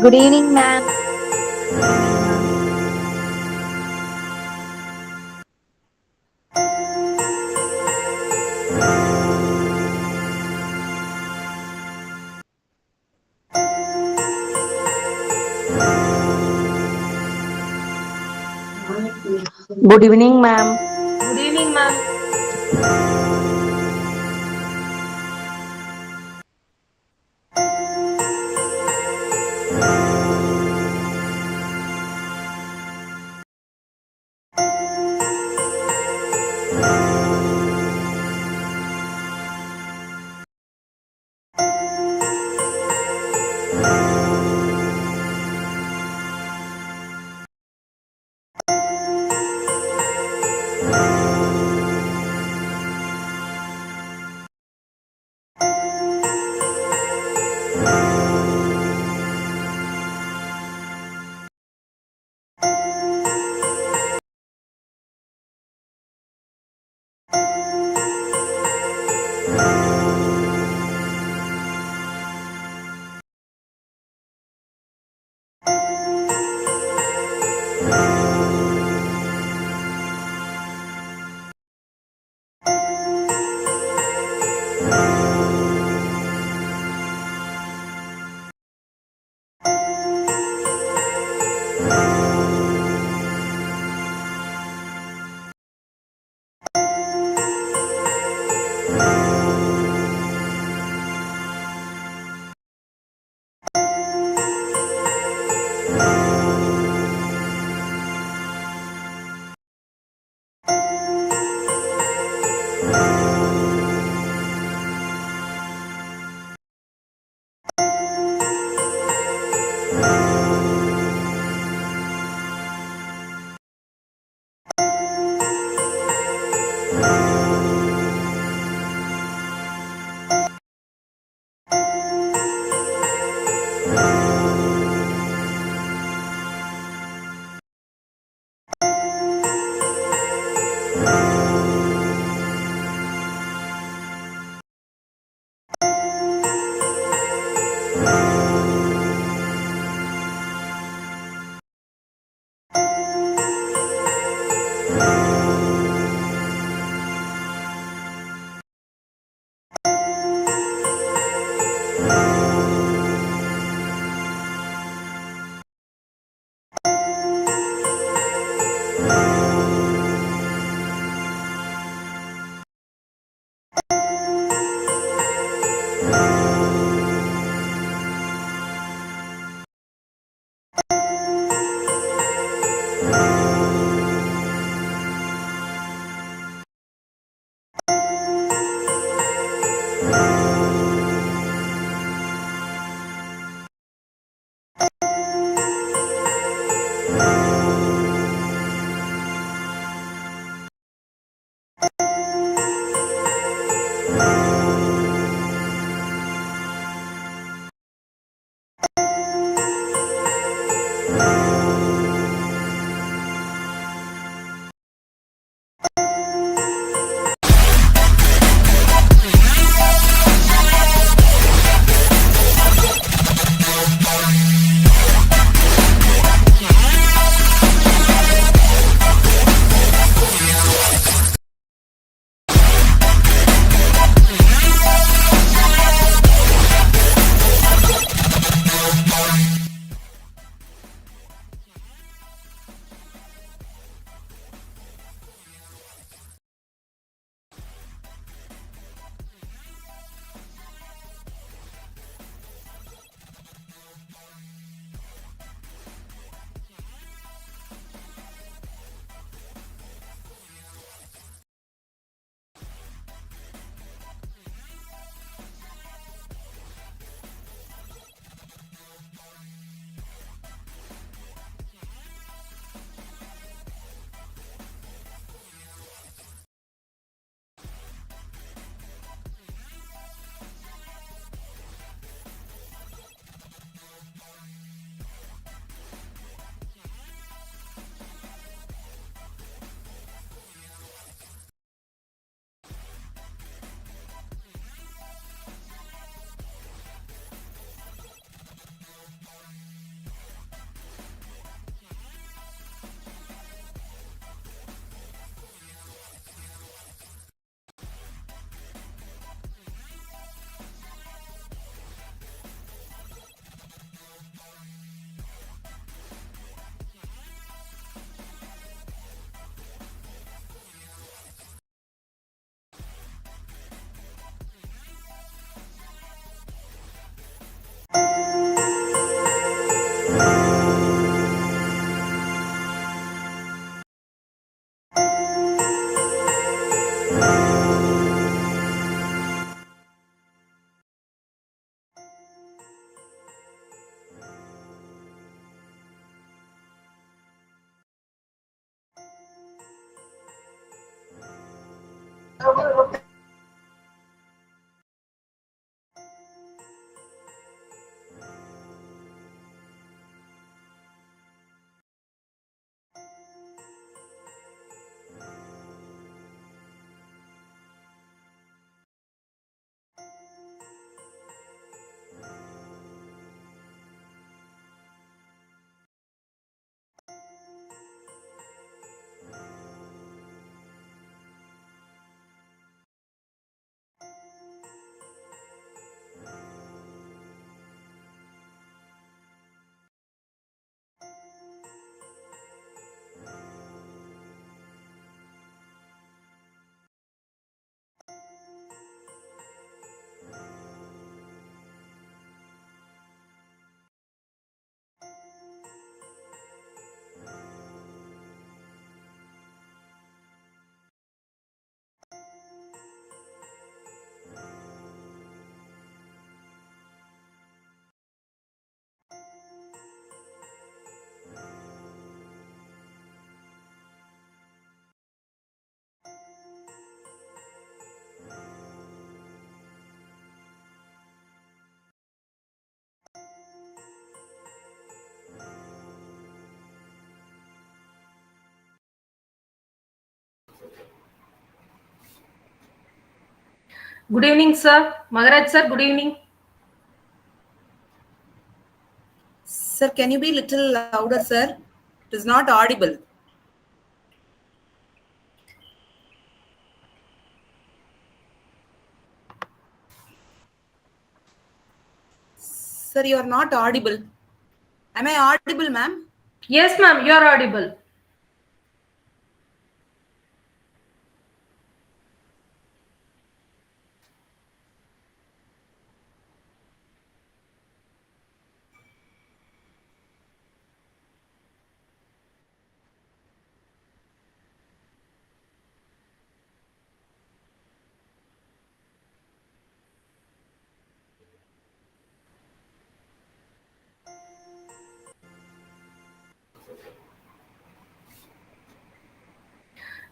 Good evening, ma'am. Good evening, ma'am. Good evening, ma'am. Good evening, ma'am. Good evening, sir. Magaraj, sir, good evening. Sir, can you be little louder, sir? It is not audible. Sir, you are not audible. Am I audible, ma'am? Yes, ma'am, you are audible.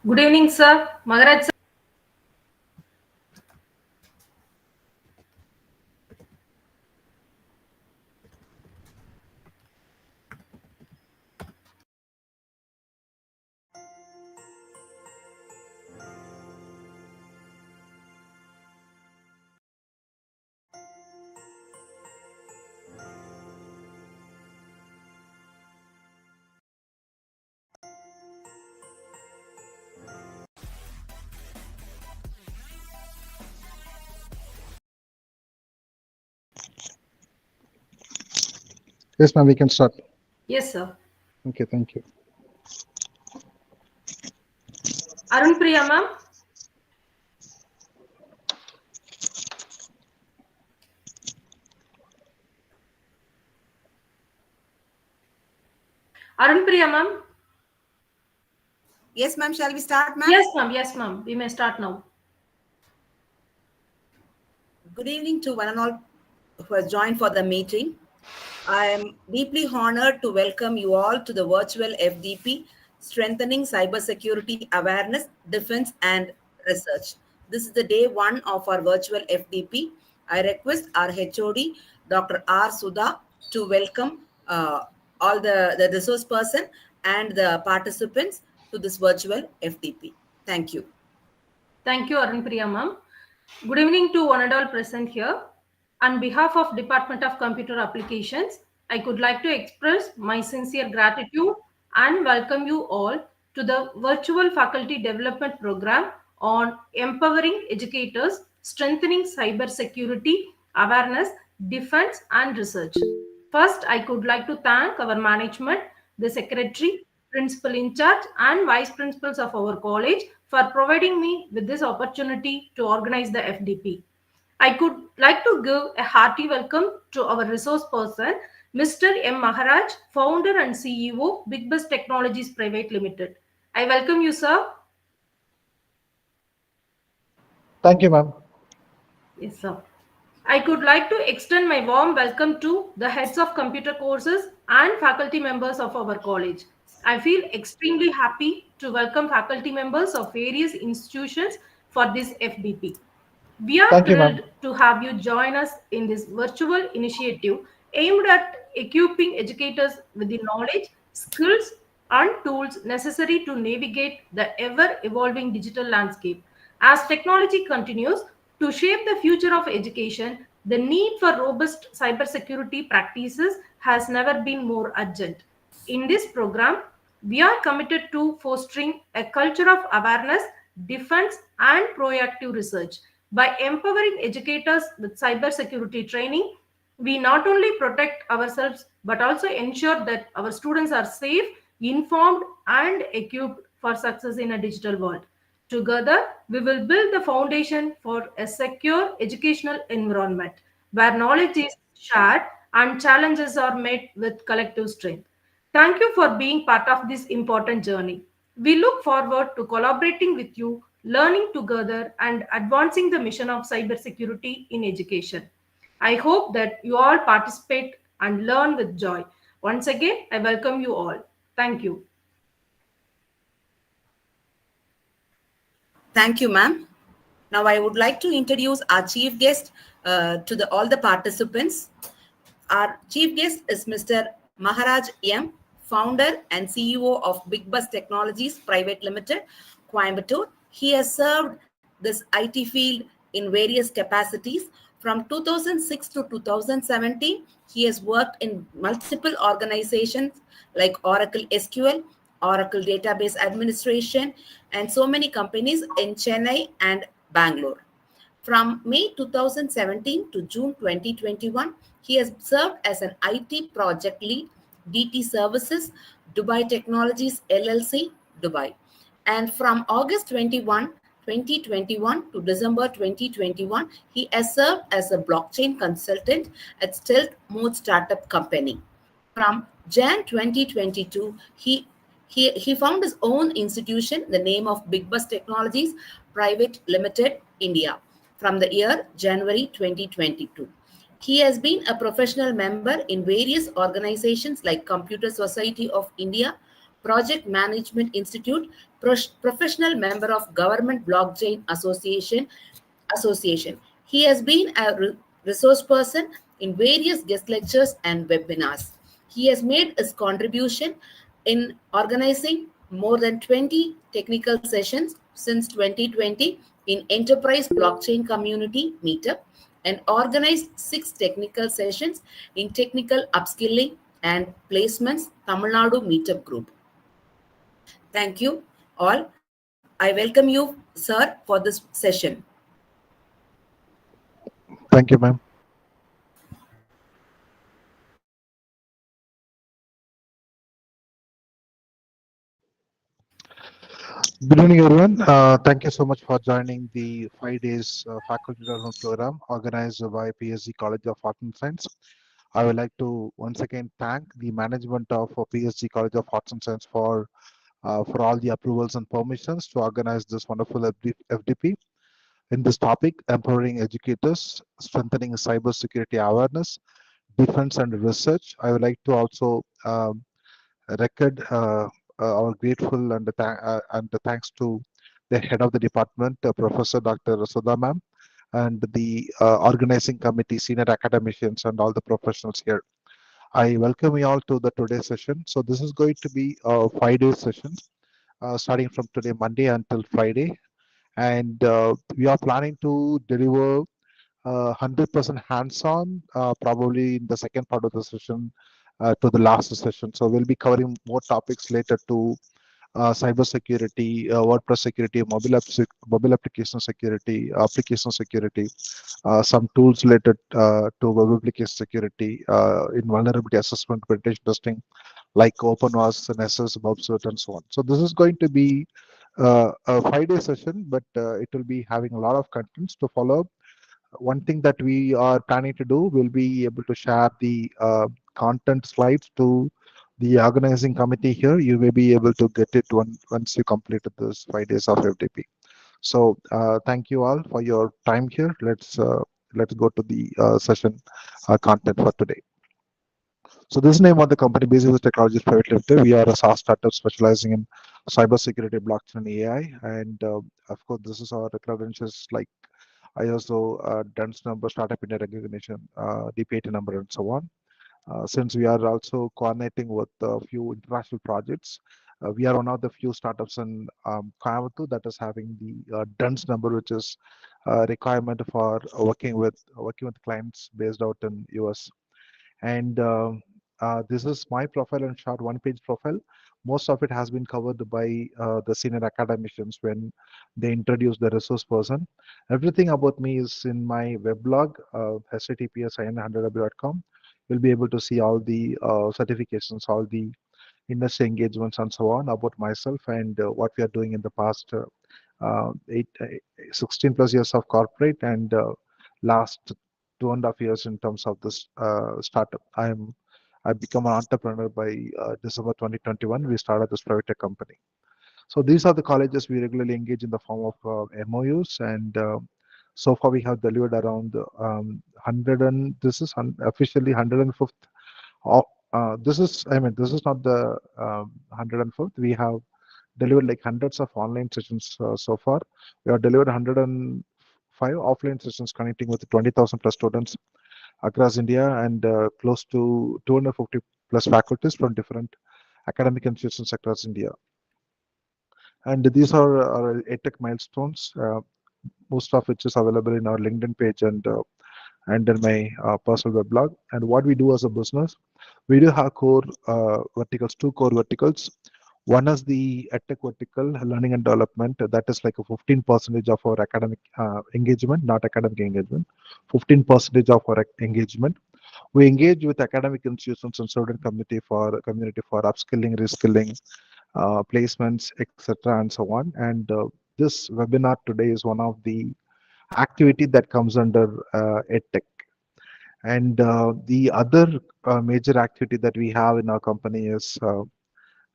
Good evening, sir. Magaraj, sir. Yes, ma'am, we can start. Yes, sir. Okay, thank you. Arun Priya, ma'am. Arun Priya, ma'am. Yes, ma'am. Shall we start, ma'am? Yes, ma'am. Yes, ma'am. We may start now. Good evening to one and all who has joined for the meeting. I am deeply honored to welcome you all to the virtual FDP, Strengthening Cybersecurity Awareness, Defense and Research. This is the day one of our virtual FDP. I request our HOD, Dr. R. Sudha, to welcome all the resource person and the participants to this virtual FDP. Thank you. Thank you, Arun Priya, ma'am. Good evening to one and all present here. On behalf of Department of Computer Applications, I could like to express my sincere gratitude and welcome you all to the virtual faculty development program on empowering educators, strengthening cybersecurity awareness, defense, and research. First, I could like to thank our management, the secretary, principal in charge, and vice principals of our college for providing me with this opportunity to organize the FDP. I could like to give a hearty welcome to our resource person, Mr. M. Maharaj, founder and CEO, Big Bus Technologies Private Limited. I welcome you, sir. Thank you, ma'am. Yes, sir. I could like to extend my warm welcome to the heads of computer courses and faculty members of our college. I feel extremely happy to welcome faculty members of various institutions for this FDP. We are Thank you, thrilled ma'am. to have you join us in this virtual initiative aimed at equipping educators with the knowledge, skills, and tools necessary to navigate the ever evolving digital landscape. As technology continues to shape the future of education, the need for robust cybersecurity practices has never been more urgent. In this program, we are committed to fostering a culture of awareness, defense, and proactive research. By empowering educators with cybersecurity training, we not only protect ourselves but also ensure that our students are safe, informed, and equipped for success in a digital world. Together, we will build the foundation for a secure educational environment where knowledge is shared and challenges are met with collective strength. Thank you for being part of this important journey. We look forward to collaborating with you, learning together, and advancing the mission of cybersecurity in education. I hope that you all participate and learn with joy. Once again, I welcome you all. Thank you. Thank you, ma'am. Now, I would like to introduce our chief guest to all the participants. Our chief guest is Mr. Maharaj M., founder and CEO of Big Bus Technologies Private Limited, Coimbatore. He has served this IT field in various capacities. From 2006 to 2017, he has worked in multiple organizations like Oracle SQL, Oracle Database Administration, and so many companies in Chennai and Bangalore. From May 2017 to June 2021, he has served as an IT project lead, DT Services, Dubai Technologies LLC, Dubai. And from August 2021 to December 2021, he has served as a blockchain consultant at Stealth Mode Startup Company. From Jan 2022, he found his own institution, the name of Big Bus Technologies Private Limited, India, from the year January 2022. He has been a professional member in various organizations like Computer Society of India, Project Management Institute, professional member of Government Blockchain Association. He has been a resource person in various guest lectures and webinars. He has made his contribution in organizing more than 20 technical sessions since 2020 in Enterprise Blockchain Community Meetup and organized 6 technical sessions in Technical Upskilling and Placements Tamil Nadu Meetup Group. Thank you all. I welcome you, sir, for this session. Thank you, ma'am. Good evening, everyone. Thank you so much for joining the 5 days faculty development program organized by PSG College of Art and Science. I would like to once again thank the management of PSG College of Arts and Science for all the approvals and permissions to organize this wonderful FDP. In this topic, empowering educators, strengthening cybersecurity awareness, defense and research. I would like to also record our grateful and the thanks to the head of the department, Professor Dr. Sudha ma'am, and the organizing committee, senior academicians, and all the professionals here. I welcome you all to the today's session. So this is going to be a 5-day session, starting from today, Monday until Friday, and we are planning to deliver 100% hands-on, probably in the second part of the session to the last session. So we'll be covering more topics later to cybersecurity, WordPress security, mobile application security, some tools related to web application security in vulnerability assessment, penetration testing, like OpenWAS, NSS, Bubcert, and so on. So this is going to be a 5-day session, but it will be having a lot of contents to follow. One thing that we are planning to do, we'll be able to share the content slides to the organizing committee here. You may be able to get it once you completed this 5 days of FDP. So thank you all for your time here. Let's go to the session content for today. So this is the name of the company, Business Technologies Private Limited. We are a SaaS startup specializing in cybersecurity, blockchain, and AI. And of course, this is our credentials like ISO, DUNS number, startup India recognition, DPAT number, and so on. Since we are also coordinating with a few international projects, we are one of the few startups in Coimbatore that is having the DUNS number, which is a requirement for working with clients based out in US. And this is my profile in short, one-page profile. Most of it has been covered by the senior academicians when they introduce the resource person. Everything about me is in my weblog, https://in100w.com. You'll be able to see all the certifications, all the industry engagements, and so on about myself and what we are doing in the past 16 plus years of corporate and last 2.5 years in terms of this startup. I become an entrepreneur by December 2021. We started this private tech company. So these are the colleges we regularly engage in the form of MOUs, and so far we have delivered around 100 and this is officially 105th. This is not the 105th. We have delivered like hundreds of online sessions so far. We have delivered 105 offline sessions connecting with 20,000 plus students across India and close to 250 plus faculties from different academic institutions across India. And these are our EdTech milestones, most of which is available in our LinkedIn page and in my personal weblog. And what we do as a business, we do have core verticals, two core verticals. One is the EdTech vertical, learning and development. That is like a 15% of our academic engagement, not academic engagement. 15% of our engagement. We engage with academic institutions and student community for upskilling, reskilling, placements, etc., and so on. And this webinar today is one of the activity that comes under EdTech. And the other major activity that we have in our company is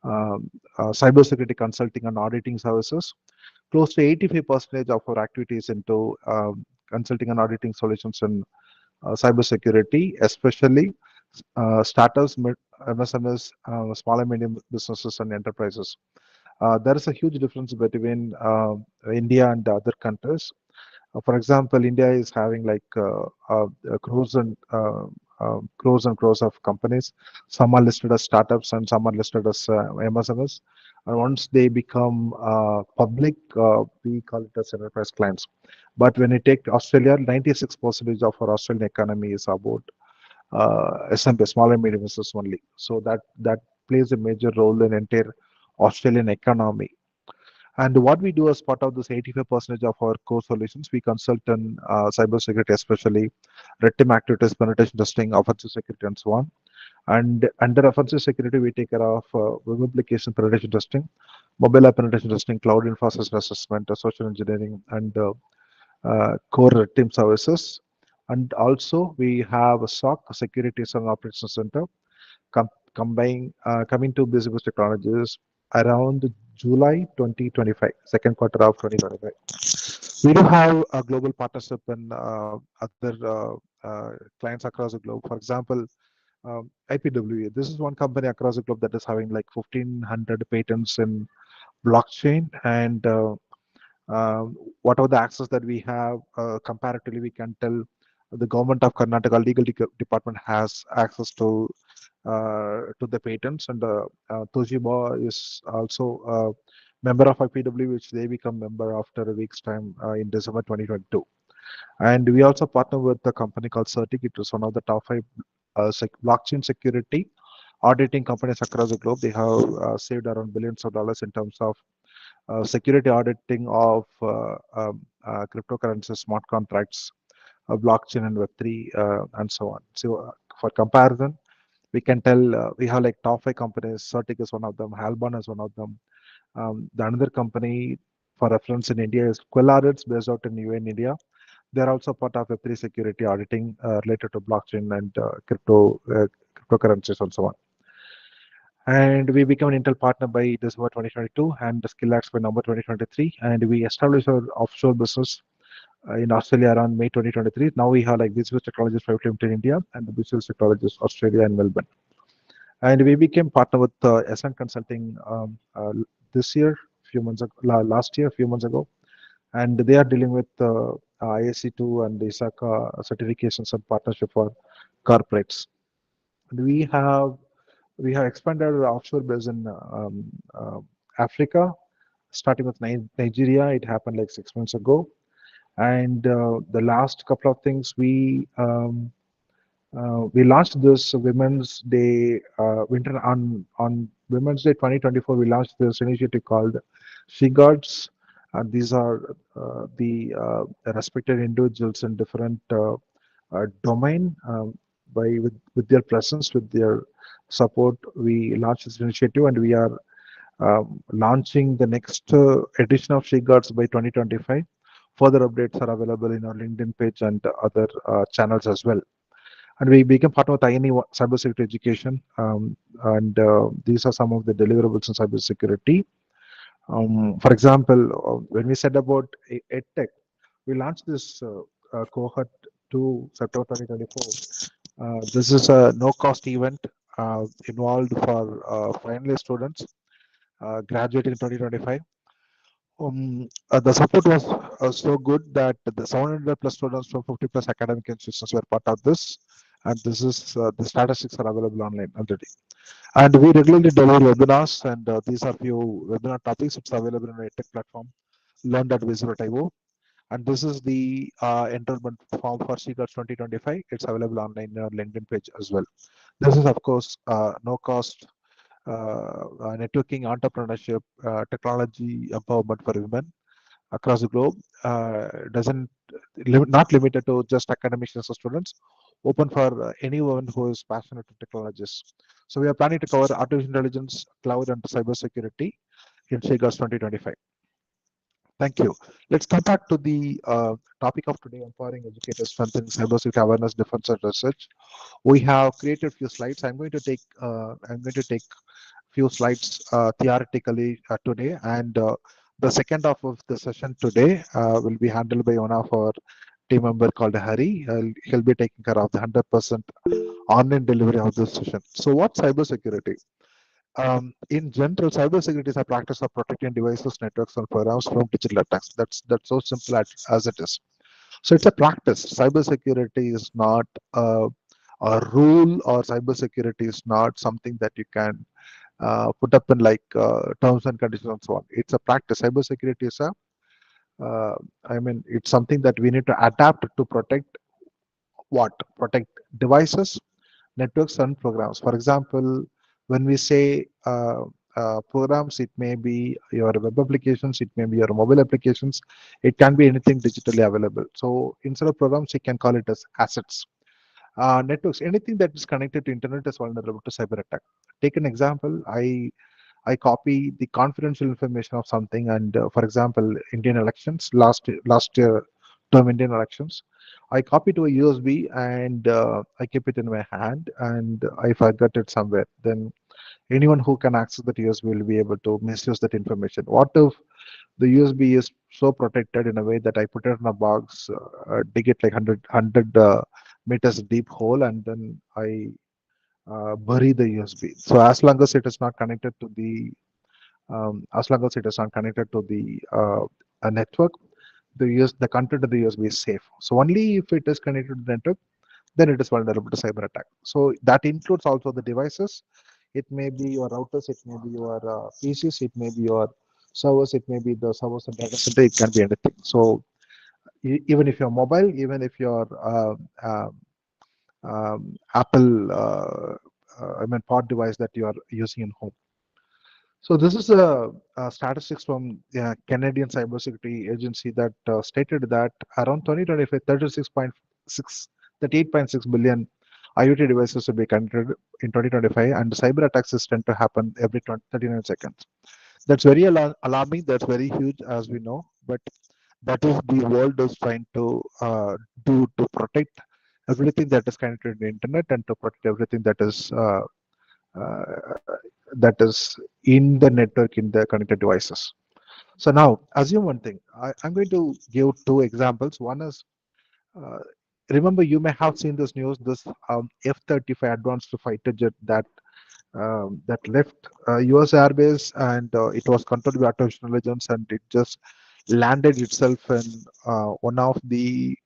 cybersecurity consulting and auditing services. Close to 85% of our activities into consulting and auditing solutions in cybersecurity, especially startups, MSMEs, small and medium businesses, and enterprises. There is a huge difference between India and the other countries. For example, India is having like crores and crores of companies. Some are listed as startups and some are listed as MSMEs. And once they become public, we call it as enterprise clients. But when you take Australia, 96% of our Australian economy is about SMP, small and medium business only. So that plays a major role in entire Australian economy. And what we do as part of this 85% of our core solutions, we consult in cybersecurity, especially red team activities, penetration testing, offensive security, and so on. And under offensive security, we take care of web application penetration testing, mobile app penetration testing, cloud infrastructure assessment, social engineering, and core red team services. And also, we have a SOC, Securities and Operations Center, coming to Business Technologies around July 2025, second quarter of 2025. We do have a global partnership in other clients across the globe. For example, IPWA. This is one company across the globe that is having like 1,500 patents in blockchain, and whatever the access that we have, comparatively, we can tell the government of Karnataka legal department has access to the patents, and Toshiba is also a member of IPW, which they become member after a week's time in December 2022. And we also partner with a company called Certic. It is one of the top 5 blockchain security auditing companies across the globe. They have saved around billions of dollars in terms of security auditing of cryptocurrencies, smart contracts, blockchain, and Web3, and so on. So, for comparison, we can tell we have like top 5 companies. Certic is one of them. Halban is one of them. The another company for reference in India is Quill based out in UAE in India. They're also part of Web3 security auditing related to blockchain and cryptocurrencies and so on. And we became an Intel partner by December 2022 and SkillX by November 2023. And we established our offshore business in Australia around May 2023. Now we have like Business Technologies Private Limited in India and the Business Technologies Australia and Melbourne. And we became partner with SN Consulting this year, few months ago, last year, few months ago, and they are dealing with ISC2 and ISACA certifications and partnership for corporates. And we have expanded our offshore base in Africa, starting with Nigeria. It happened like 6 months ago, and the last couple of things we launched this Women's Day winter on Women's Day 2024. We launched this initiative called She Guards. These are the respected individuals in different domain. With their presence, with their support, we launched this initiative, and we are launching the next edition of She Guards by 2025. Further updates are available in our LinkedIn page and other channels as well. And we became partner with INE Cybersecurity Education, and these are some of the deliverables in cybersecurity. For example, when we said about EdTech, we launched this cohort to September 2024. This is a no-cost event involved for finalist students graduating in 2025. The support was so good that the 700 plus students from 50 plus academic institutions were part of this, and this is the statistics are available online already. And we regularly deliver webinars, and these are few webinar topics. It's available on our tech platform, learn.viz.io. And this is the enrollment form for CGARDS 2025. It's available online on our LinkedIn page as well. This is, of course, no cost networking, entrepreneurship, technology empowerment for women across the globe. Doesn't not limited to just academics or students, open for anyone who is passionate in technologies. So we are planning to cover artificial intelligence, cloud, and cybersecurity in CGARDS 2025. Thank you. Let's come back to the topic of today: empowering educators, strengthening cybersecurity awareness, defense, and research. We have created few slides. I'm going to take few slides theoretically today, and the second half of the session today will be handled by one of our team member called Hari. He'll be taking care of the 100% online delivery of this session. So, what's cybersecurity? In general, cybersecurity is a practice of protecting devices, networks, and programs from digital attacks. That's so simple as it is. So it's a practice. Cybersecurity is not a rule, or cybersecurity is not something that you can put up in like terms and conditions and so on. It's a practice. Cybersecurity is it's something that we need to adapt to protect what? Protect devices, networks, and programs. For example, when we say programs, it may be your web applications, it may be your mobile applications, it can be anything digitally available. So instead of programs, you can call it as assets. Networks, anything that is connected to internet is vulnerable to cyber attack. Take an example. I copy the confidential information of something, and for example, Indian elections last year term Indian elections. I copy to a USB, and I keep it in my hand, and I forgot it somewhere. Then anyone who can access that USB will be able to misuse that information. What if the USB is so protected in a way that I put it in a box, dig it like 100 meters deep hole, and then I bury the USB. So as long as it is not connected to a network, the content of the USB is safe. So only if it is connected to the network, then it is vulnerable to cyber attack. So that includes also the devices. It may be your routers, it may be your PCs, it may be your servers, it may be the servers and data center. It can be anything. So even if you're mobile, even if you're Apple, pod device that you are using in home. So this is a statistics from the Canadian Cybersecurity Agency that stated that around 2025, 38.6 billion IoT devices will be connected in 2025, and cyber attacks is tend to happen every 39 seconds. That's very alarming. That's very huge, as we know. But that is the world is trying to do to protect everything that is connected to the internet, and to protect everything uh, that is in the network, in the connected devices. So now, assume one thing. I'm going to give two examples. One is, uh, remember, you may have seen this news, this F-35 advanced fighter jet that that left US airbase, and it was controlled by artificial intelligence, and it just landed itself in one of the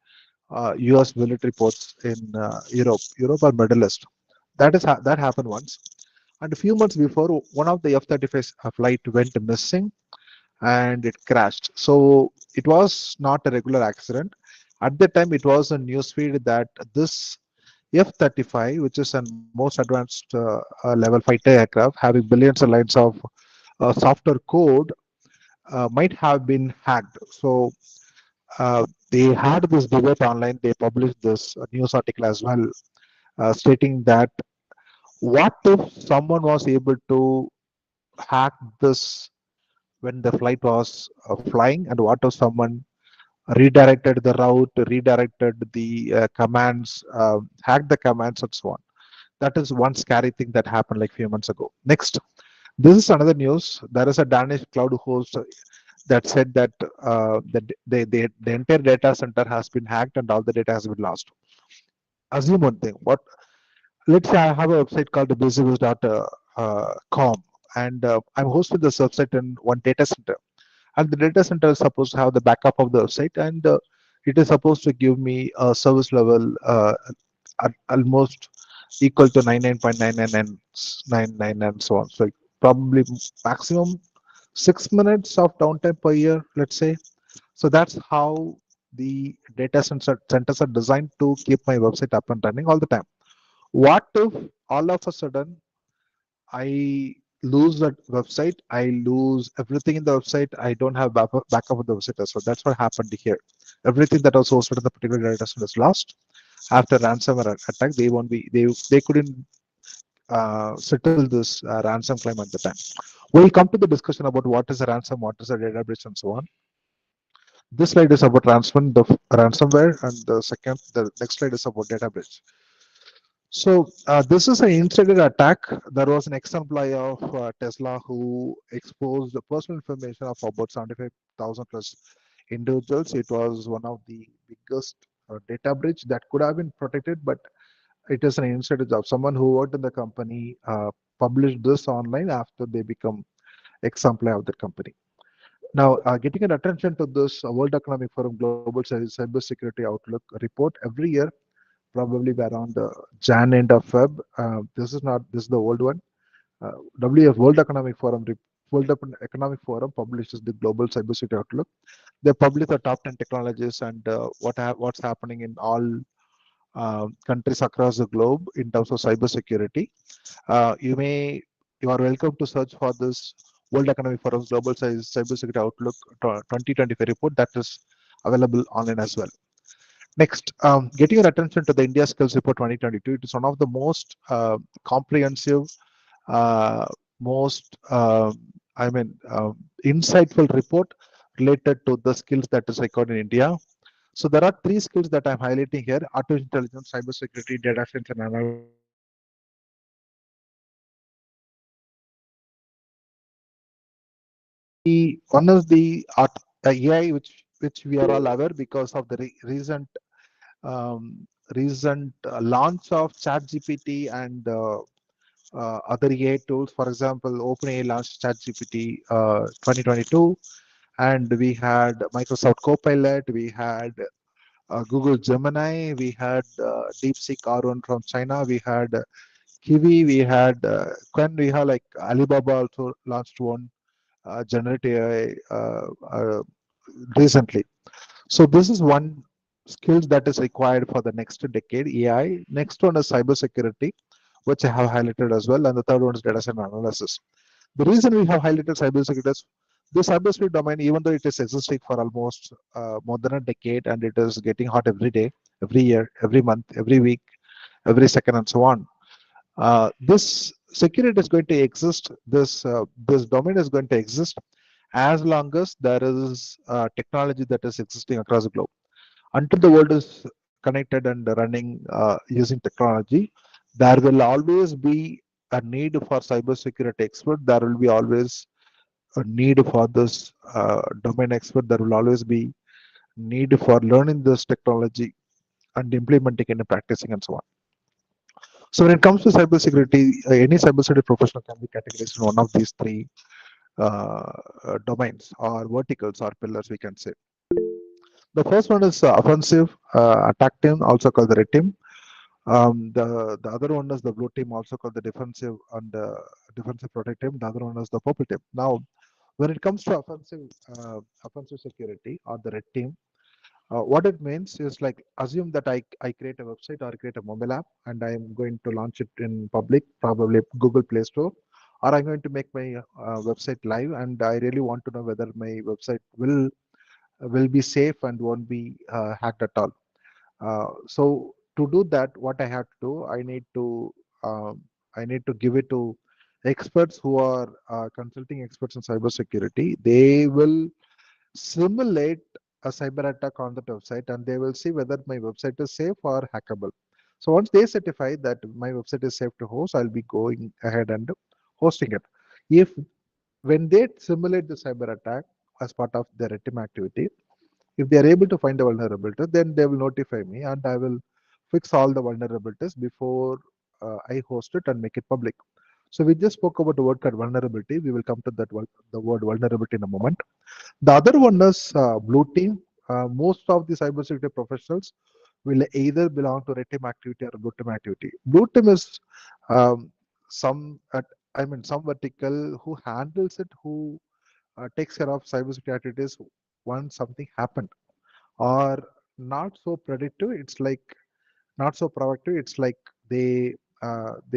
US military ports in Europe or Middle East. That happened once. And a few months before, one of the F-35 flight went missing and it crashed. So it was not a regular accident. At the time, it was a newsfeed that this F-35, which is a most advanced level fighter aircraft having billions of lines of software code, might have been hacked. So they had this debate online. They published this news article as well, stating that what if someone was able to hack this when the flight was flying, and what if someone redirected the route, redirected the commands, hacked the commands, and so on. That is one scary thing that happened like a few months ago. Next, this is another news. There is a Danish cloud host that said that the entire data center has been hacked and all the data has been lost. Assume one thing. What Let's say I have a website called busywiz.com, and I'm hosting this website in one data center. And the data center is supposed to have the backup of the website, and it is supposed to give me a service level almost equal to 99.9999 and so on. So probably maximum 6 minutes of downtime per year, let's say. So that's how the centers are designed to keep my website up and running all the time. What if all of a sudden I lose that website? I lose everything in the website. I don't have backup of the website as well. That's what happened here. Everything that was hosted in the particular data set is lost after ransomware attack. They won't be. They couldn't settle this ransom claim at the time. We'll come to the discussion about what is a ransom, what is a data breach, and so on. This slide is about ransomware, and the next slide is about data breach. So this is an insider attack. There was an ex-employee of Tesla who exposed the personal information of about 75,000 plus individuals. It was one of the biggest data breach that could have been protected, but it is an insider job. Someone who worked in the company published this online after they become ex-employee of the company. Now, getting an attention to this World Economic Forum Global Cybersecurity Outlook report every year, probably by around Jan end of Feb. This is the old one. WF World Economic Forum publishes the Global Cybersecurity Outlook. They publish the top 10 technologies and what's happening in all countries across the globe in terms of cybersecurity. You are welcome to search for this World Economic Forum's Global Cybersecurity Outlook 2025 report that is available online as well. Next, getting your attention to the India Skills Report 2022. It is one of the most comprehensive, uh, most, insightful report related to the skills that is required in India. So there are three skills that I'm highlighting here: artificial intelligence, cybersecurity, data science, and analytics. The one is the AI, which we are all aware because of the recent launch of ChatGPT and other AI tools. For example, OpenAI launched ChatGPT 2022, and we had Microsoft Copilot, we had Google Gemini, we had DeepSeek R1 from China, we had Kiwi, we had Quen, we have like Alibaba also launched one generative AI recently. So this is one skills that is required for the next decade, AI. Next one is cybersecurity, which I have highlighted as well, and the third one is data center analysis. The reason we have highlighted cybersecurity is the cybersecurity domain, even though it is existing for almost more than a decade, and it is getting hot every day, every year, every month, every week, every second, and so on. This security is going to exist. This domain is going to exist as long as there is technology that is existing across the globe. Until the world is connected and running using technology, there will always be a need for cybersecurity expert. There will be always a need for this domain expert. There will always be need for learning this technology and implementing and practicing and so on. So when it comes to cybersecurity, any cybersecurity professional can be categorized in one of these three domains or verticals or pillars, we can say. The first one is offensive attack team, also called the red team. The other one is the blue team, also called the defensive and defensive protect team. The other one is the purple team. Now, when it comes to offensive security or the red team, what it means is like assume that I create a website or create a mobile app and I'm going to launch it in public, probably Google Play Store, or I'm going to make my website live and I really want to know whether my website will be safe and won't be hacked at all. So to do that, what I have to do, um, I need to give it to experts who are consulting experts in cybersecurity. They will simulate a cyber attack on that website and they will see whether my website is safe or hackable. So once they certify that my website is safe to host, I'll be going ahead and hosting it. If when they simulate the cyber attack as part of their team activity, if they are able to find the vulnerability, then they will notify me and I will fix all the vulnerabilities before I host it and make it public. So we just spoke about the word called vulnerability. We will come to the word vulnerability in a moment. The other one is blue team. Most of the cybersecurity professionals will either belong to red team activity or blue team activity. Blue team is um, some, some vertical who handles it, who takes care of cybersecurity activities once something happened, or not so predictive. It's like not so proactive. It's like they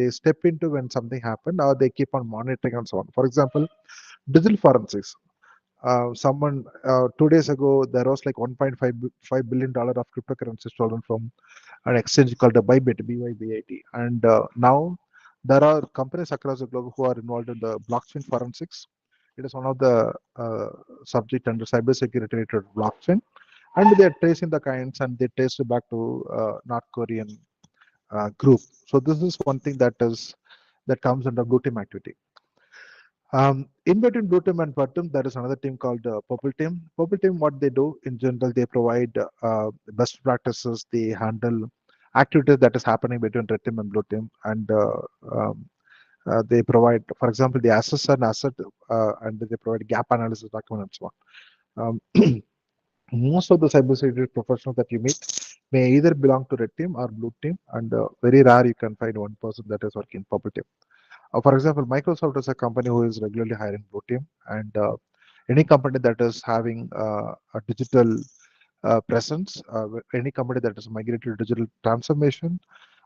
step into when something happened, or they keep on monitoring and so on. For example, digital forensics. Someone 2 days ago there was like 1.5 billion dollar of cryptocurrency stolen from an exchange called the Bybit, BYBIT, and now there are companies across the globe who are involved in the blockchain forensics. It is one of the subject under cybersecurity related blockchain, and they are tracing the kinds and they trace it back to North Korean group. So this is one thing that comes under blue team activity. In between blue team and purple team, there is another team called purple team. Purple team, what they do in general, they provide best practices. They handle activities that is happening between red team and blue team, and um, they provide, for example, they assess an asset and they provide gap analysis document and so on. Most of the cybersecurity professionals that you meet may either belong to red team or blue team, and very rare you can find one person that is working purple team. For example, Microsoft is a company who is regularly hiring blue team, and any company that is having a digital presence, any company that is migrated to digital transformation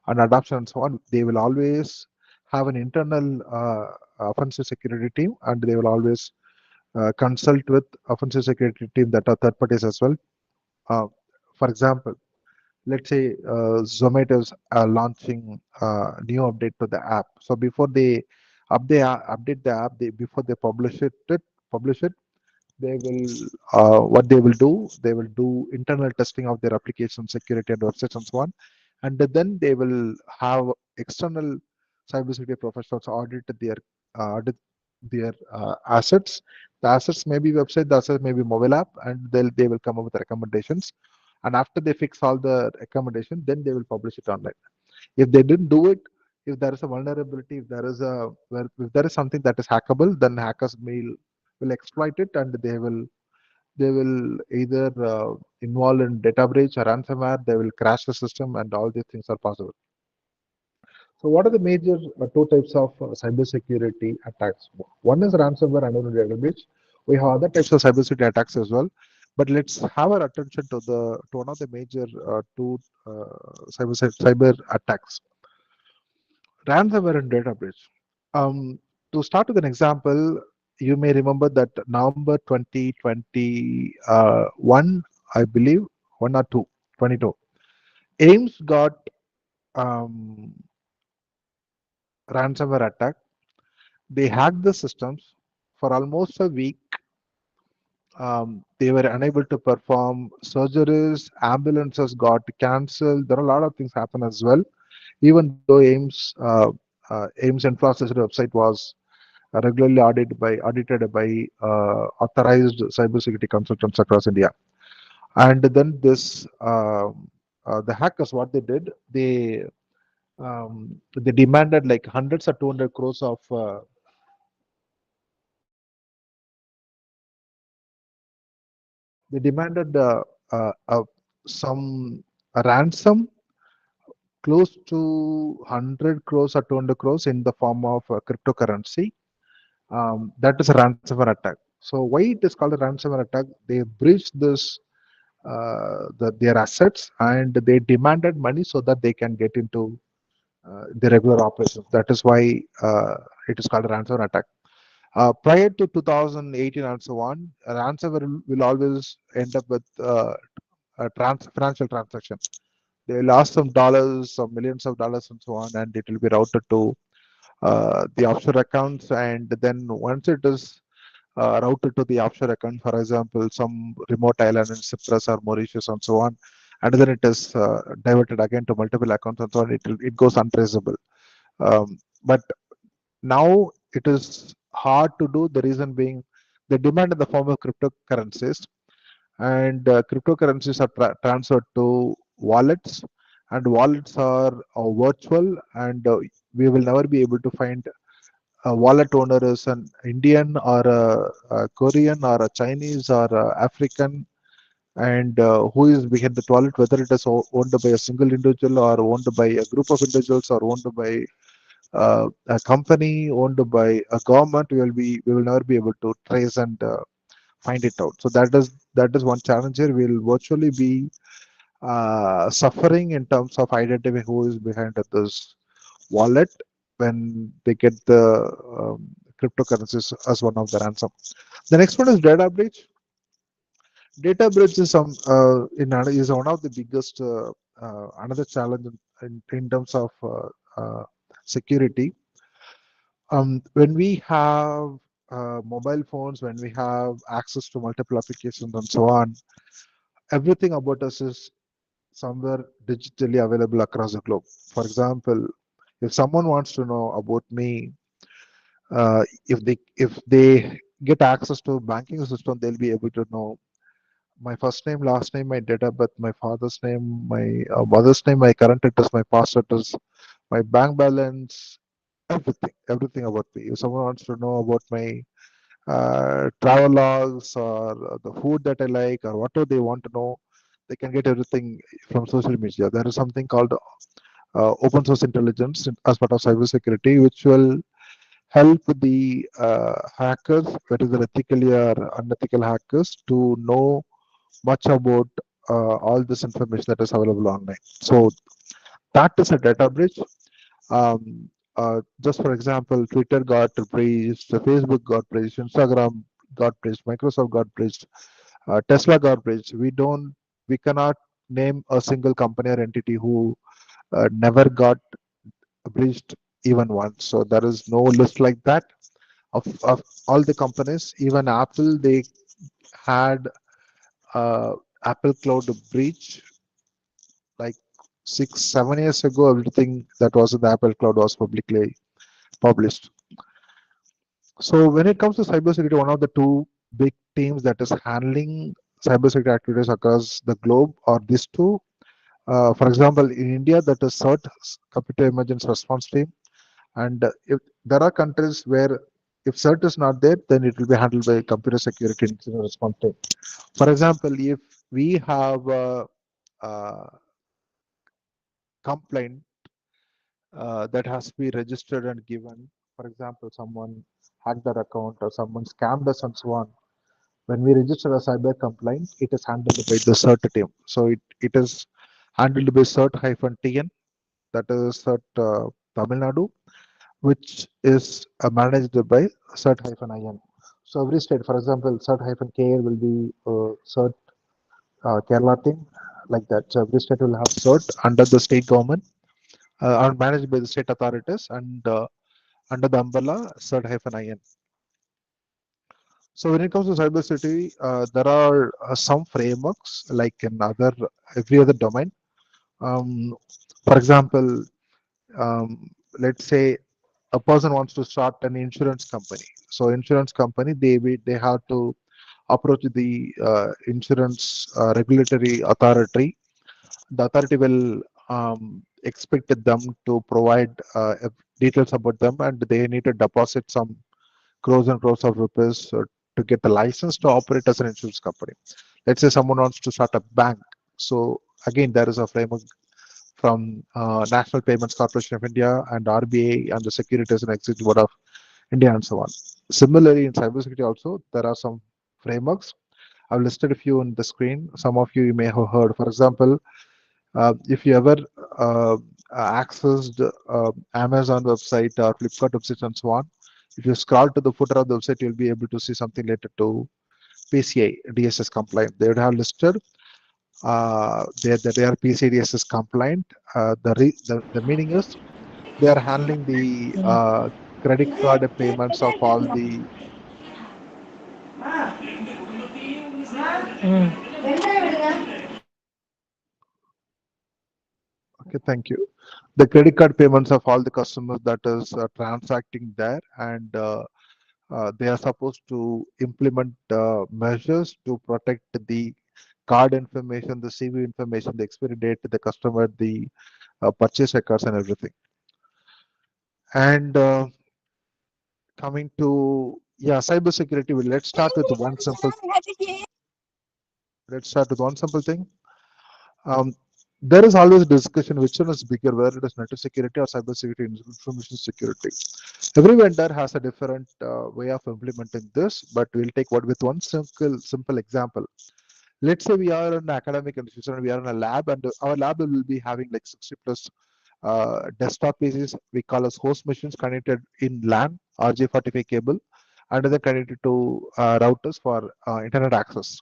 and adoption and so on, they will always have an internal offensive security team, and they will always consult with offensive security team that are third parties as well. Uh, for example, let's say Zomato is launching a new update to the app. So before they update the app, before they publish it, they will what they will do internal testing of their application security and websites and so on, and then they will have external cybersecurity professionals audit their assets. The assets may be website, the assets may be mobile app, and they will come up with recommendations. And after they fix all the recommendation, then they will publish it online. If they didn't do it, if there is a vulnerability, if there is something that is hackable, then hackers will exploit it, and they will either involve in data breach or ransomware. They will crash the system, and all these things are possible. So, what are the major two types of cybersecurity attacks? One is ransomware and another data breach. We have other types of cybersecurity attacks as well, but let's have our attention to one of the major two cyber attacks: ransomware and data breach. Um, to start with an example, you may remember that November 2021, I believe, 1 or 2, 22, AIMS got um, ransomware attack. They hacked the systems for almost a week. They were unable to perform surgeries. Ambulances got cancelled. There are a lot of things happen as well. Even though AIMS infrastructure website was regularly audited by authorized cybersecurity consultants across India. And then the hackers, what they did, They demanded like hundreds or 200 crores of they demanded some a ransom close to 100 crores or 200 crores in the form of cryptocurrency. That is a ransomware attack. So why it is called a ransomware attack? They breached their assets and they demanded money so that they can get into the regular operations. That is why it is called a ransomware attack. Prior to 2018 and so on, a ransomware will always end up with a financial transaction. They will ask some dollars, some millions of dollars, and so on, and it will be routed to the offshore accounts. And then once it is routed to the offshore account, for example, some remote island in Cyprus or Mauritius and so on, and then it is diverted again to multiple accounts and so on. It goes untraceable. But now it is hard to do. The reason being the demand in the form of cryptocurrencies, and cryptocurrencies are transferred to wallets, and wallets are virtual, and we will never be able to find a wallet owner is an Indian or a Korean or a Chinese or a African, and who is behind the wallet, whether it is owned by a single individual or owned by a group of individuals or owned by a company, owned by a government. We will never be able to trace and find it out. So that is one challenge here. We'll virtually be suffering in terms of identifying who is behind this wallet when they get the cryptocurrencies as one of the ransom. The next one is data breach. Data breach is is one of the biggest another challenge in terms of security. When we have mobile phones, when we have access to multiple applications and so on, everything about us is somewhere digitally available across the globe. For example, if someone wants to know about me, if they get access to banking system, they'll be able to know my first name, last name, my date of birth, my father's name, my mother's name, my current address, my past address, my bank balance, everything about me. If someone wants to know about my travel logs or the food that I like or whatever they want to know, they can get everything from social media. There is something called open source intelligence as part of cybersecurity, which will help the hackers, whether they're ethically or unethical hackers, to know much about all this information that is available online. So that is a data breach. Just for example, Twitter got breached, Facebook got breached, Instagram got breached, Microsoft got breached, Tesla got breached. We cannot name a single company or entity who never got breached even once. So there is no list like that of all the companies. Even Apple, they had Apple Cloud breach like 6, 7 years ago. Everything that was in the Apple Cloud was publicly published. So when it comes to cybersecurity, one of the two big teams that is handling cybersecurity activities across the globe are these two. For example, in India, that is CERT, Computer Emergency Response Team. And if there are countries where if CERT is not there, then it will be handled by Computer Security Incident Response Team. For example, if we have a complaint that has to be registered and given, for example, someone hacked our account or someone scammed us and so on. When we register a cyber complaint, it is handled by the CERT team. So it is handled by CERT-TN, that is CERT Tamil Nadu, which is managed by CERT-IN. So every state, for example, CERT-KL will be CERT Kerala team, like that. So every state will have CERT under the state government, are managed by the state authorities, and under the umbrella CERT-IN. So when it comes to cybersecurity, there are some frameworks like in every other domain. Um, for example, let's say a person wants to start an insurance company. So insurance company, they have to approach the insurance regulatory authority. The authority will expected them to provide details about them, and they need to deposit some crores and crores of rupees to get the license to operate as an insurance company. Let's say someone wants to start a bank. So again, there is a framework from National Payments Corporation of India and RBI and the Securities and Exchange Board of India and so on. Similarly, in cybersecurity also, there are some frameworks. I've listed a few on the screen. Some of you may have heard. For example, if you ever accessed Amazon website or Flipkart website and so on, if you scroll to the footer of the website, you'll be able to see something related to PCI DSS compliant. They would have listed that they are PCI DSS compliant. The meaning is they are handling the credit card payments of all the. Okay, thank you. The credit card payments of all the customers that is transacting there, and they are supposed to implement measures to protect the card information, the CV information, the expiry date, the customer, the purchase records, and everything. And coming to cybersecurity. Well, let's start with one simple. Let's start with one simple thing. Um, there is always a discussion which one is bigger, whether it is network security or cybersecurity, information security. Every vendor has a different way of implementing this, but we'll take what with one simple example. Let's say we are in an academic institution, we are in a lab, and our lab will be having like 60 plus desktop PCs. We call as host machines connected in LAN, RJ45 cable, and then connected to routers for internet access.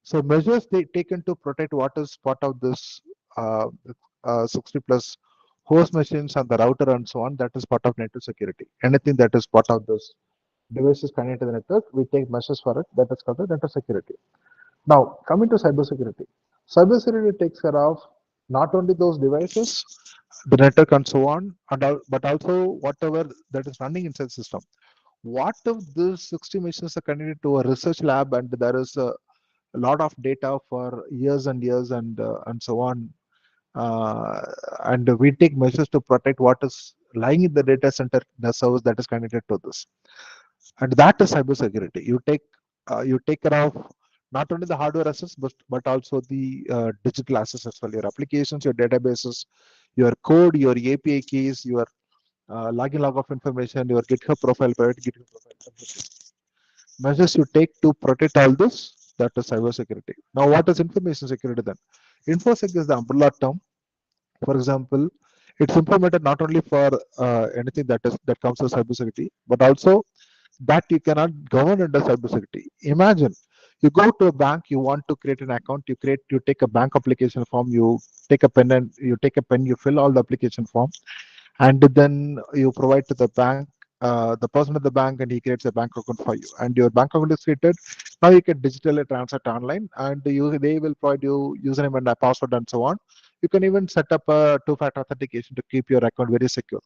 So measures they taken to protect what is part of this uh, 60 plus host machines and the router and so on, that is part of network security. Anything that is part of this devices connected to the network, we take measures for it. That is called the network security. Now, coming to cybersecurity. Cybersecurity takes care of not only those devices, the network and so on, but also whatever that is running inside the system. What if these 60 machines are connected to a research lab and there is a lot of data for years and years and so on, uh, and we take measures to protect what is lying in the data center, the service that is connected to this, and that is cybersecurity. You take care of not only the hardware assets but also the digital assets as well. Your applications, your databases, your code, your API keys, your login log of information, your GitHub profile, private GitHub profile, everything. Measures you take to protect all this, that is cybersecurity. Now, what is information security then? InfoSec is the umbrella term. For example, it's implemented not only for anything that comes to cybersecurity, but also that you cannot govern under cybersecurity. Imagine you go to a bank, you want to create an account, you take a bank application form, you take a pen, you fill all the application form, and then you provide to the bank, the person at the bank, and he creates a bank account for you, and your bank account is created. Now you can digitally transact online, and they will provide you username and a password and so on. You can even set up a two-factor authentication to keep your account very secure.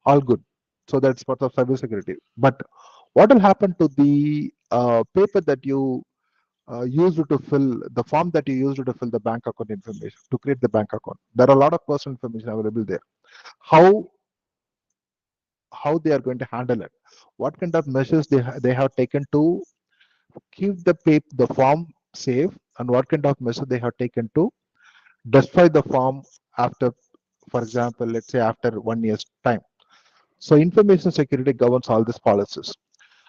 All good. So that's part of cybersecurity. But what will happen to the paper that you used to fill, the form that you used to fill the bank account information to create the bank account? There are a lot of personal information available there. How how they are going to handle it? What kind of measures they have taken to keep the form safe, and what kind of measures they have taken to destroy the form after, for example, let's say after 1 year's time. So information security governs all these policies.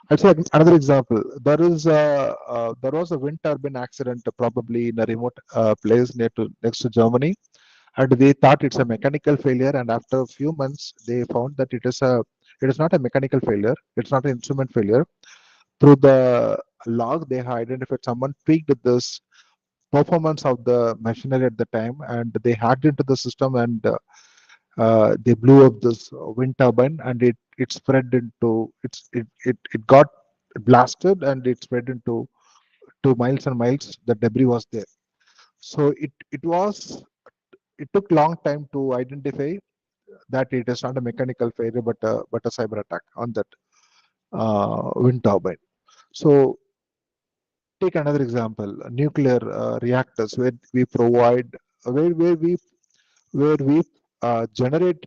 I'd say another example. There was a wind turbine accident probably in a remote place next to Germany, and they thought it's a mechanical failure. And after a few months, they found that it is not a mechanical failure. It's not an instrument failure. Through the log, they have identified someone tweaked this performance of the machinery at the time, and they hacked into the system, and they blew up this wind turbine, and it spread into it got blasted, and it spread into 2 miles and miles. The debris was there. So it took long time to identify that it is not a mechanical failure but a cyber attack on that wind turbine. So take another example, nuclear reactors, where we provide where we generate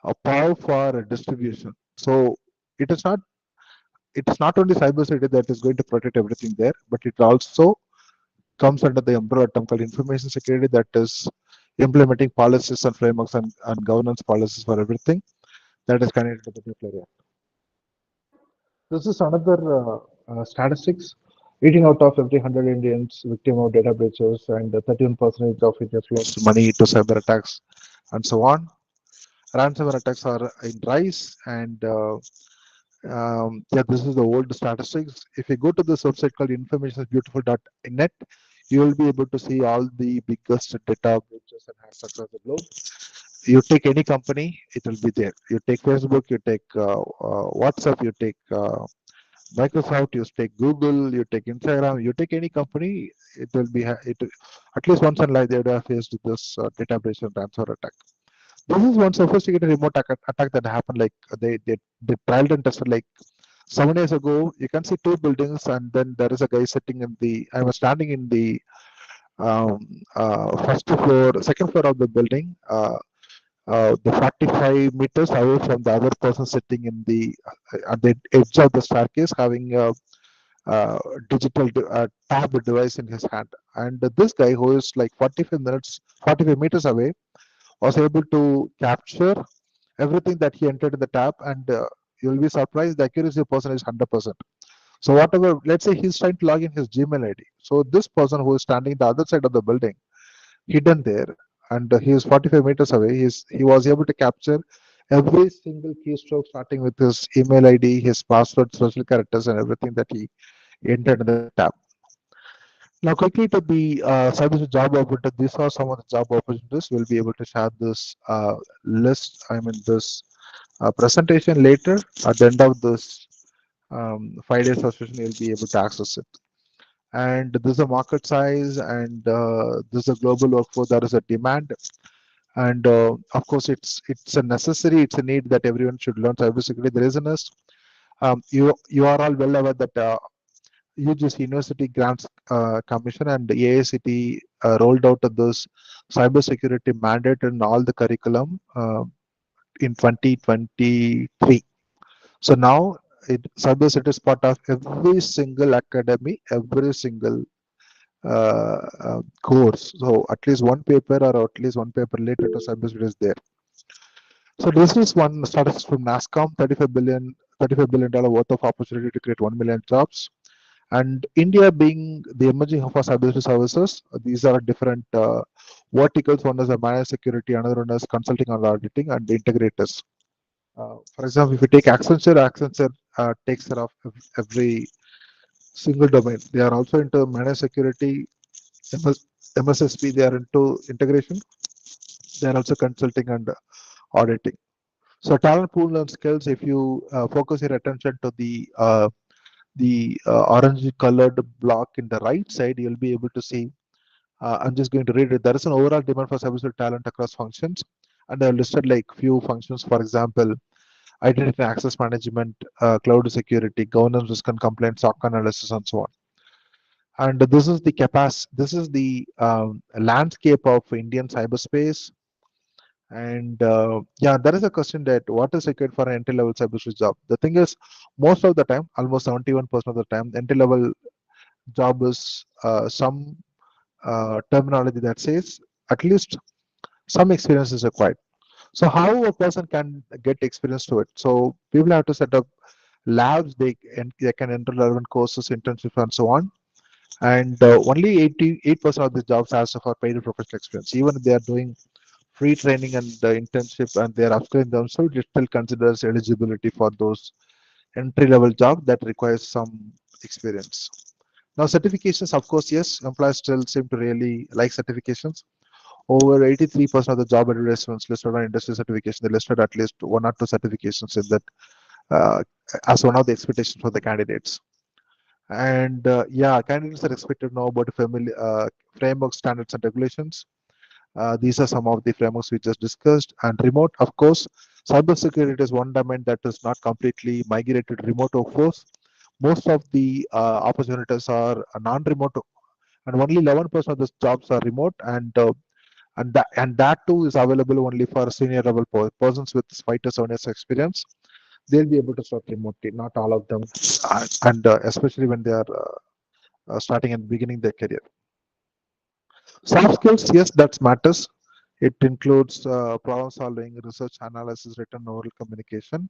a power for distribution. So it is not it is not only cybersecurity that is going to protect everything there, but it also comes under the umbrella term called information security, that is implementing policies and frameworks and governance policies for everything that is connected to the nuclear reactor. This is another statistics. 18 out of every 100 Indians victim of data breaches, and 31% of Indians lost money to cyber attacks, and so on. Ransomware attacks are in rise, and yeah, this is the old statistics. If you go to this website called informationisbeautiful.net, you will be able to see all the biggest data breaches and hacks across the globe. You take any company, it will be there. You take Facebook, you take WhatsApp, you take Microsoft, you take Google, you take Instagram, you take any company, it will be at least once in life they would have faced this data breach and ransomware attack. This is one sophisticated remote attack that happened. Like they trialed and tested like 7 years ago. You can see two buildings, and then there is a guy sitting in the. I was standing in the first floor, second floor of the building. The 45 meters away from the other person sitting in the at the edge of the staircase, having a digital tab device in his hand. And this guy, who is like 45 meters away, was able to capture everything that he entered in the tab, and you'll be surprised the accuracy of the person is 100%. So whatever, let's say he's trying to log in his Gmail ID. So this person who is standing the other side of the building, hidden there, and he is 45 meters away, he was able to capture every single keystroke starting with his email ID, his password, social characters, and everything that he entered in the tab. Now, quickly to the cyber job opportunities. These are some of the job opportunities. We'll be able to share this list. I mean, this presentation later. At the end of this 5 days of session, you'll be able to access it. And this is a market size, and this is a global workforce. There is a demand, and of course, it's a necessary, it's a need that everyone should learn cybersecurity. The reason is you are all well aware that UGC University Grants Commission and AICT rolled out this cybersecurity mandate in all the curriculum in 2023. So now cybersecurity is part of every single academy, every single course. So at least one paper or at least one paper related to cybersecurity is there. So this is one statistic from NASCOM, $35 billion worth of opportunity to create 1 million jobs. And India being the emerging hub for cybersecurity services, these are different verticals. One is a managed security, another one is consulting and auditing, and the integrators. For example, if you take Accenture takes care of every single domain. They are also into managed security, MSSP, they are into integration. They are also consulting and auditing. So talent pool and skills, if you focus your attention to the orange colored block in the right side, you'll be able to see, I'm just going to read it. There is an overall demand for cybersecurity talent across functions, and I listed like few functions, for example, identity and access management, cloud security, governance, risk and compliance, SOC analysis, and so on. And this is the landscape of Indian cyberspace. And yeah, there is a question that what is required for an entry level cybersecurity job. The thing is, most of the time, almost 71% of the time, entry level job is some terminology that says at least some experience is required. So how a person can get experience to it? So people have to set up labs. They can enter relevant courses, internships, and so on. And only 88% of the jobs ask for paid professional experience. Even if they are doing free training and the internship and they are upskilling themselves, it still considers eligibility for those entry level job that requires some experience. Now certifications, of course, yes, employers still seem to really like certifications. Over 83% of the job advertisements listed on industry certification, they listed at least one or two certifications in that uh, as one of the expectations for the candidates. And yeah, candidates are expected to know about family framework standards and regulations. These are some of the frameworks we just discussed. And remote, of course, cybersecurity is one domain that is not completely migrated to remote workforce. Most of the opportunities are non-remote, and only 11% of the jobs are remote. And and that too is available only for senior level persons with 5 to 7 years experience. They'll be able to start remotely. Not all of them, and especially when they are starting and beginning their career. Soft skills, yes, that matters. It includes problem solving, research analysis, written oral communication.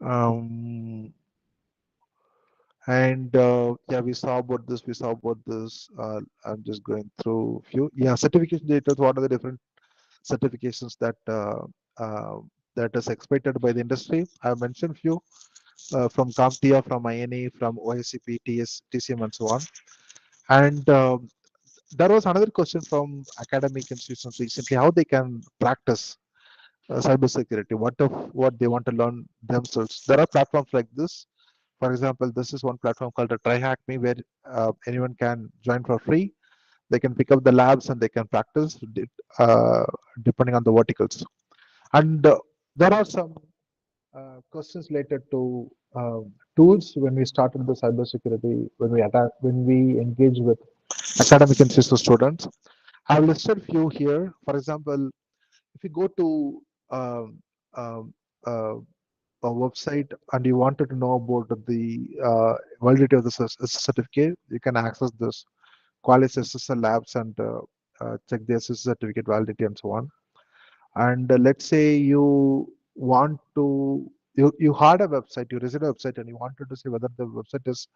Um, and yeah, we saw about this. We saw about this. I'm just going through few. Yeah, certification data. What are the different certifications that is expected by the industry? I have mentioned few from CompTIA, from INE, from OSCP, TCM, and so on. And there was another question from academic institutions recently: how they can practice cybersecurity. What they want to learn themselves? There are platforms like this. For example, this is one platform called a Try Hack Me, where anyone can join for free. They can pick up the labs and they can practice uh, depending on the verticals. And there are some questions related to tools when we started the cybersecurity, when we engage with academic institute students. I've listed few here. For example, if you go to um, um, uh, a website and you wanted to know about the validity of the certificate, you can access this Qualys SSL labs and check the SSL certificate validity and so on. And let's say you had a website, you visit a website and you wanted to see whether the website is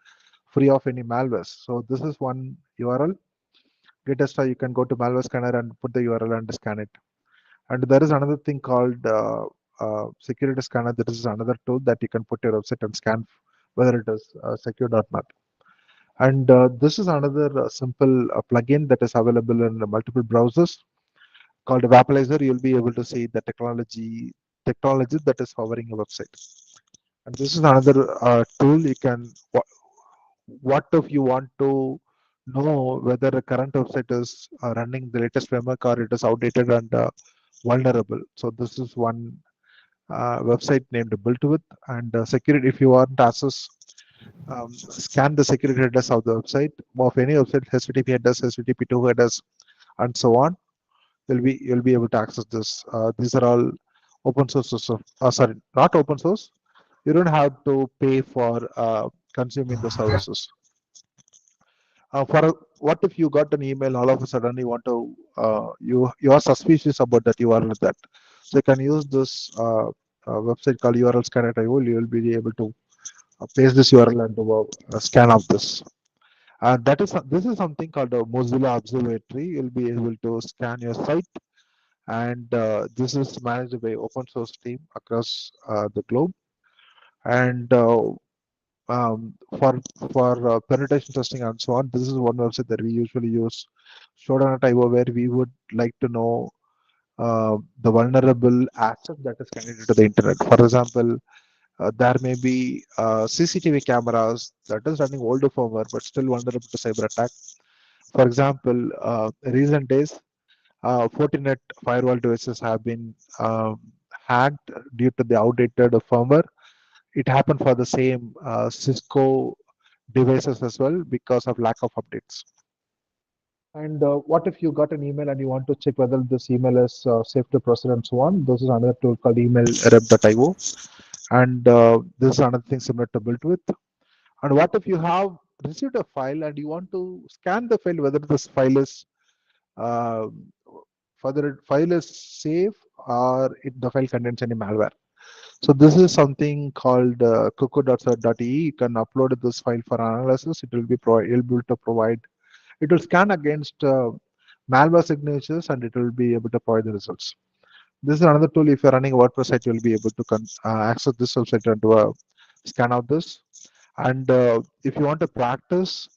free of any malware. So this is one URL. Get a try. You can go to malware scanner and put the URL and scan it. And there is another thing called security scanner. That is another tool that you can put your website and scan whether it is secured or not. And this is another simple plugin that is available in multiple browsers called a Vaporizer. You'll be able to see the technology that is powering a website. And this is another tool you can. What if you want to know whether a current website is running the latest framework or it is outdated and vulnerable? So this is one website named Built With, and security. If you want to access, scan the security headers of the website of any website, HTTP headers, HTTP2 headers, and so on. You'll be able to access this. These are all open sources of. Sorry, not open source. You don't have to pay for consuming the services. What if you got an email all of a sudden you want to you are suspicious about that URL that, so you can use this website called URL scanner.io. You will be able to paste this URL and do a scan of this. This is something called a Mozilla Observatory. You'll be able to scan your site, and this is managed by open source team across the globe. And for penetration testing and so on, this is one website that we usually use, Shodan.io, where we would like to know the vulnerable asset that is connected to the internet. For example, there may be CCTV cameras that is running older firmware but still vulnerable to cyber attack. For example, recent days, Fortinet firewall devices have been hacked due to the outdated firmware. It happened for the same Cisco devices as well because of lack of updates. And what if you got an email and you want to check whether this email is safe to proceed and so on? This is another tool called emailrep.io, and this is another thing similar to Built With. And what if you have received a file and you want to scan the file whether this file is uh, whether file is safe or the file contains any malware? So this is something called cuckoo.cert.e. You can upload this file for analysis. It will be able to provide. It will scan against malware signatures and it will be able to provide the results. This is another tool. If you're running a WordPress site, you'll be able to access this website and do a scan of this. And if you want to practice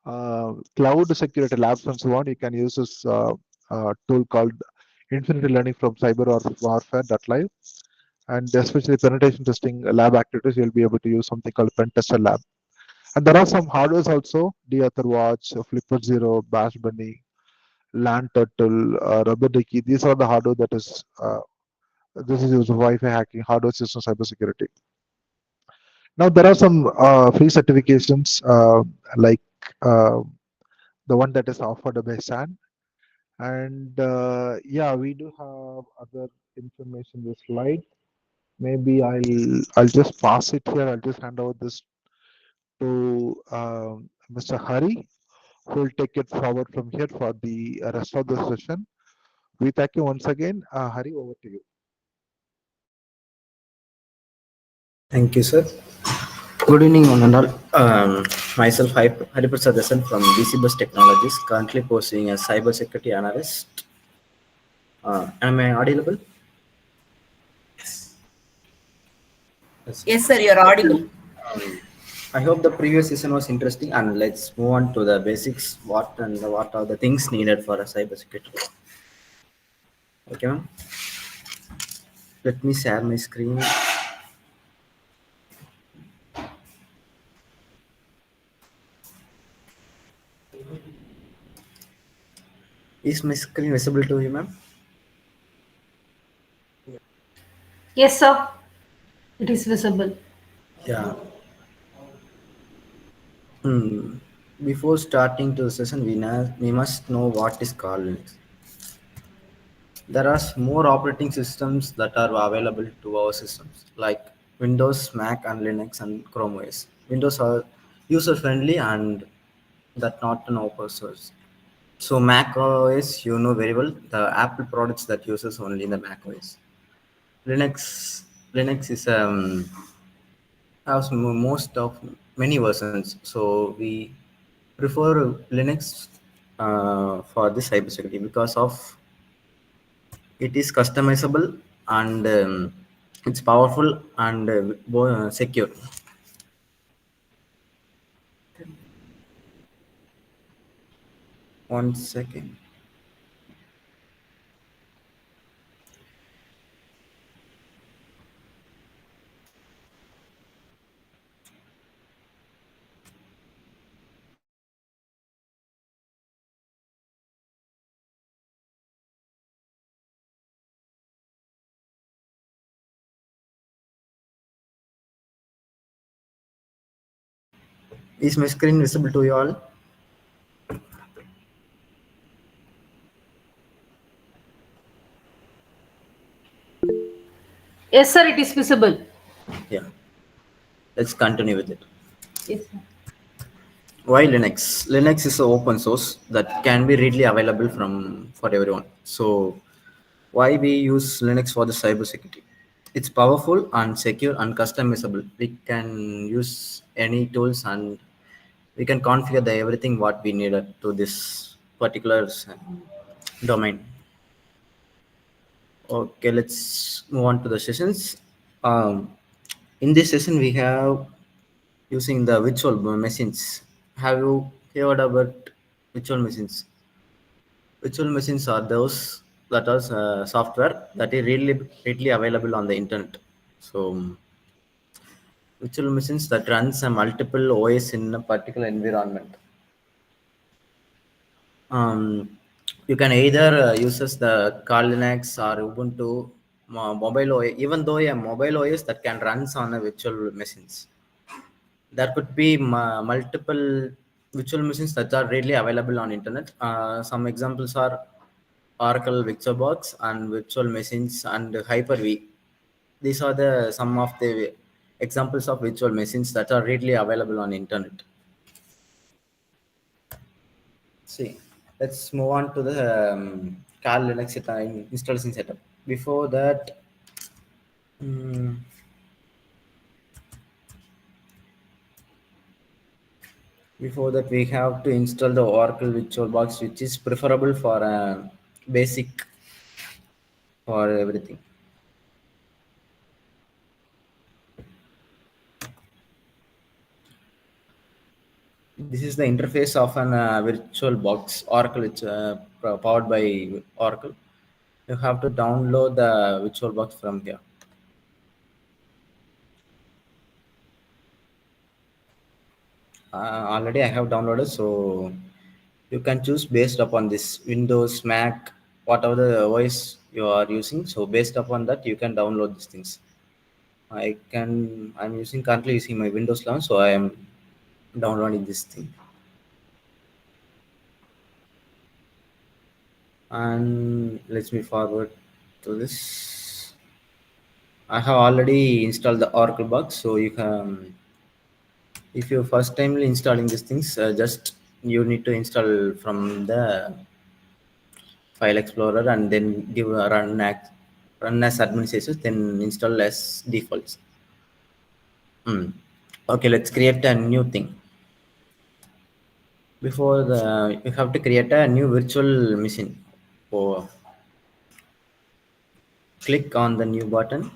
cloud security labs and so on, you can use this tool called Infinity Learning from Cyber or Warfare.live. And especially penetration testing lab activities, you'll be able to use something called Pen Tester Lab. And there are some hardwares also: DAtherWatch, Flipper Zero, Bash Bunny, Land Turtle, Rubber Ducky. These are the hardware that is this is used for Wi-Fi hacking, hardware system cybersecurity. Now there are some free certifications like uh, the one that is offered by SAN, And yeah, we do have other information in the slide. Maybe I'll just pass it here. I'll just hand over this to Mr. Hari, who will take it forward from here for the rest of the session. We thank you once again. Hari, over to you. Thank you, sir. Good evening, one and all. Myself, Hariprasad Dasan from DC Bus Technologies, currently pursuing as cybersecurity analyst. Am I audible? Yes. Yes, sir, you're audible. I hope the previous session was interesting, and let's move on to the basics. What are the things needed for a cybersecurity? Okay, ma'am. Let me share my screen. Is my screen visible to you, ma'am? Yes, sir. It is visible. Yeah. Hmm. Before starting to the session, we must know what is called Linux. There are more operating systems that are available to our systems, like Windows, Mac, and Linux and Chrome OS. Windows are user friendly and that not an open source. So Mac OS, you know very well, the Apple products that uses only the Mac OS. Linux is has most of many versions, so we prefer Linux for the cybersecurity because of it is customizable and it's powerful and secure. One second. Is my screen visible to you all? Yes, sir, it is visible. Yeah. Let's continue with it. Yes, sir. Why Linux? Linux is an open source that can be readily available from for everyone. So why we use Linux for the cybersecurity? It's powerful and secure and customizable. We can use any tools and we can configure the everything what we needed to this particular domain. Okay, let's move on to the sessions. Um, in this session, we have using the virtual machines. Have you heard about virtual machines? Virtual machines are those that are software that is readily available on the internet. So, virtual machines that runs a multiple OS in a particular environment. You can either uses the Kali Linux or Ubuntu mobile OS, even though a mobile OS that can runs on a virtual machines. There could be multiple virtual machines that are readily available on internet. Some examples are Oracle VirtualBox and virtual machines and Hyper-V. These are the some of the examples of virtual machines that are readily available on internet. See, let's move on to the Kali Linux installation setup. Before that, mm, before that we have to install the Oracle VirtualBox, which is preferable for basic for everything. This is the interface of an VirtualBox Oracle, which powered by Oracle. You have to download the VirtualBox from here. Already I have downloaded, so you can choose based upon this Windows, Mac, whatever the OS you are using. So based upon that, you can download these things. I'm using currently using my Windows 11, so I am downloading this thing. And let's me forward to this. I have already installed the Oracle box, so you can, if you first time installing these things, just you need to install from the file explorer and then give a run as administrators, then install as defaults. Okay, let's create a new thing. Before the, you have to create a new virtual machine. So click on the new button,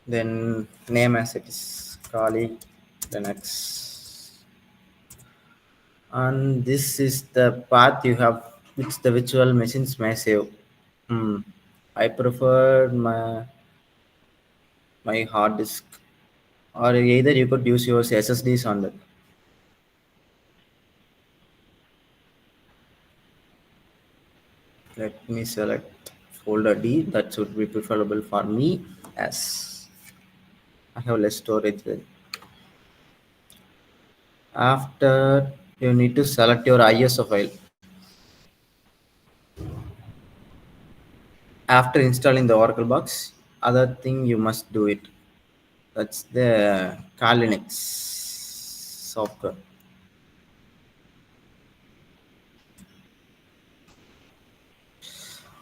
then name as it is Kali Linux, and this is the path you have which the virtual machines may save. Hmm. I prefer my hard disk, or either you could use your SSDs on that. Let me select folder D. That should be preferable for me as I have less storage there. After, you need to select your ISO file. After installing the Oracle box, other thing you must do it. That's the Kali Linux software.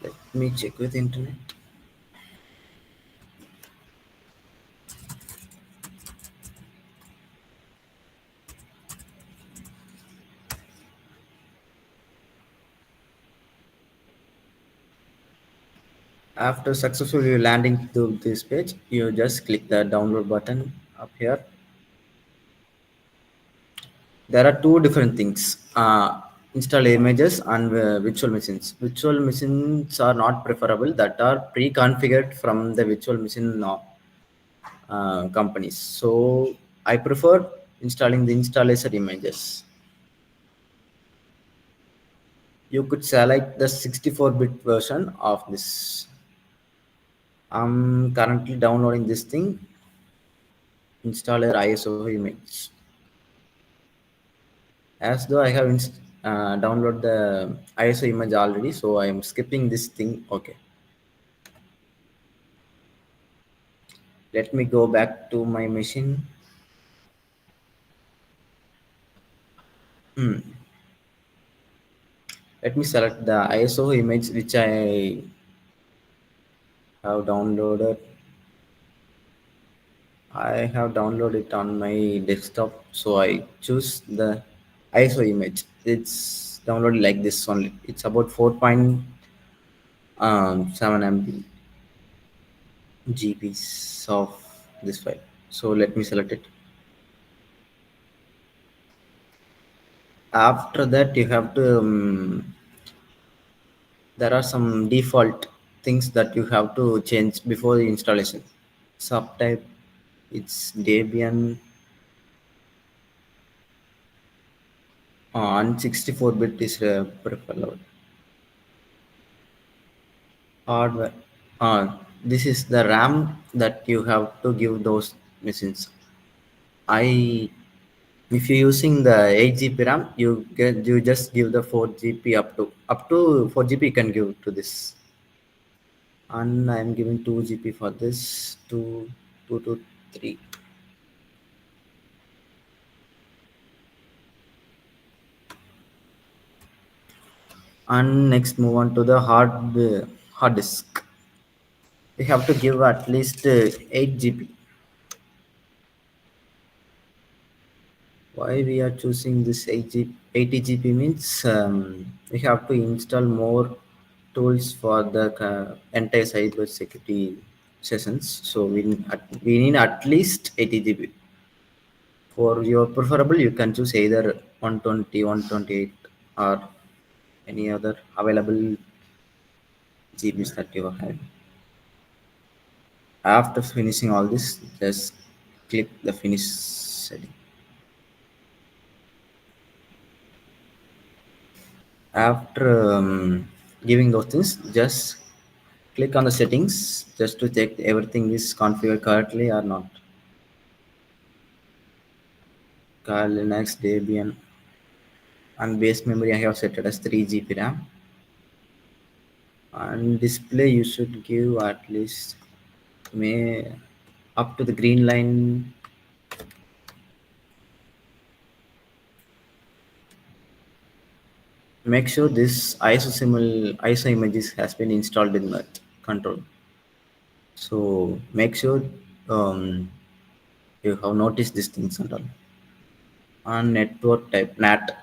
Let me check with internet. After successfully landing to this page, you just click the download button up here. There are two different things: install images and virtual machines. Virtual machines are not preferable, that are pre-configured from the virtual machine companies. So I prefer installing the installer images. You could select the 64-bit version of this. I'm currently downloading this thing, installer ISO image. As though I have downloaded the ISO image already, so I am skipping this thing. Okay, let me go back to my machine. Let me select the ISO image which I have downloaded. I have downloaded it on my desktop, so I choose the ISO image. It's downloaded like this only. It's about 4.7 MB GBs of this file. So let me select it. After that, you have to there are some default things that you have to change before the installation. Subtype, it's Debian, and 64-bit is preferable. Hardware, this is the RAM that you have to give those machines. I If you're using the 8 GB RAM, you just give the 4 GB, up to 4 GB you can give to this. And I'm giving 2 GB for this, two to three. And next move on to the hard disk. We have to give at least 8 GB. Why we are choosing this 80 GB means we have to install more tools for the entire cyber security sessions. So we need at least 80 GB. For your preferable, you can choose either 120, 128, or any other available GBs that you have. After finishing all this, just click the finish setting. After giving those things, just click on the settings just to check everything is configured correctly or not. Linux, Debian, and base memory I have set it as 3 GB RAM. And display you should give at least may up to the green line. Make sure this ISO images has been installed in that control. So make sure um, you have noticed these things and all. On network type NAT,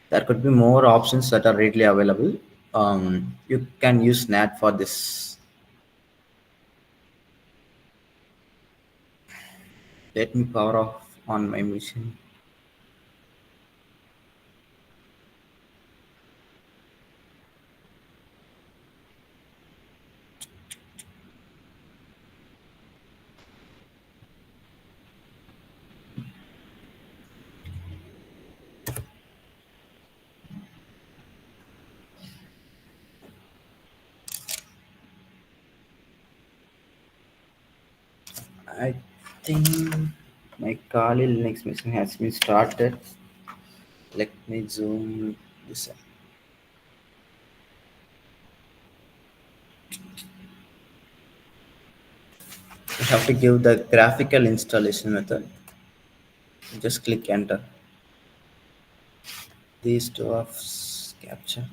there could be more options that are readily available. You can use NAT for this. Let me power off on my machine. I think my Kali Linux machine has been started. Let me zoom this up. You have to give the graphical installation method. Just click enter. These two of capture.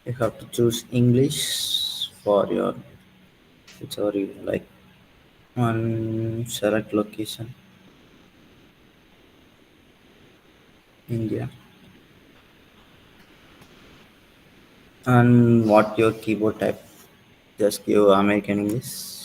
You have to choose English for your whichever you like. On select location, India. And what your keyboard type? Just give American English.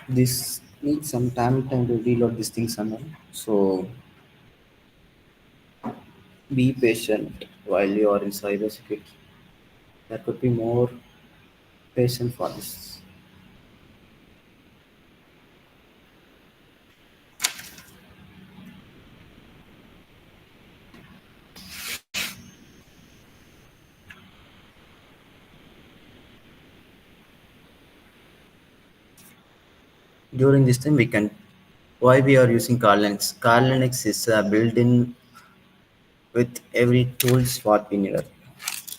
This needs some time to reload these things and all. So be patient while you are in cybersecurity. There could be more patient for this. During this time, we can why we are using Kali Linux. Kali Linux is built-in with every tools what we needed.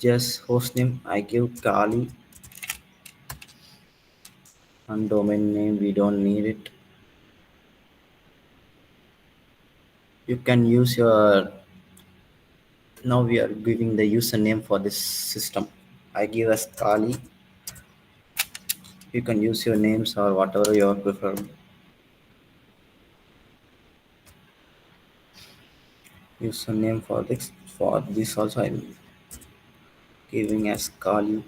Just hostname I give Kali and domain name we don't need it. You can use your now we are giving the username for this system. I give as Kali. You can use your names or whatever you prefer. Username for this also I'm giving as Kali.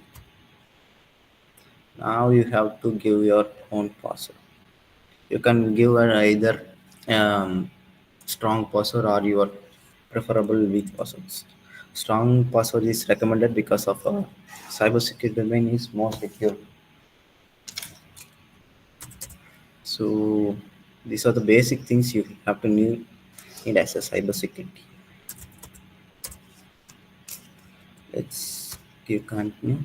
Now you have to give your own password. You can give either um, strong password or your preferable weak passwords. Strong password is recommended because of cybersecurity domain is more secure. So these are the basic things you have to need as a cybersecurity. Let's give continue.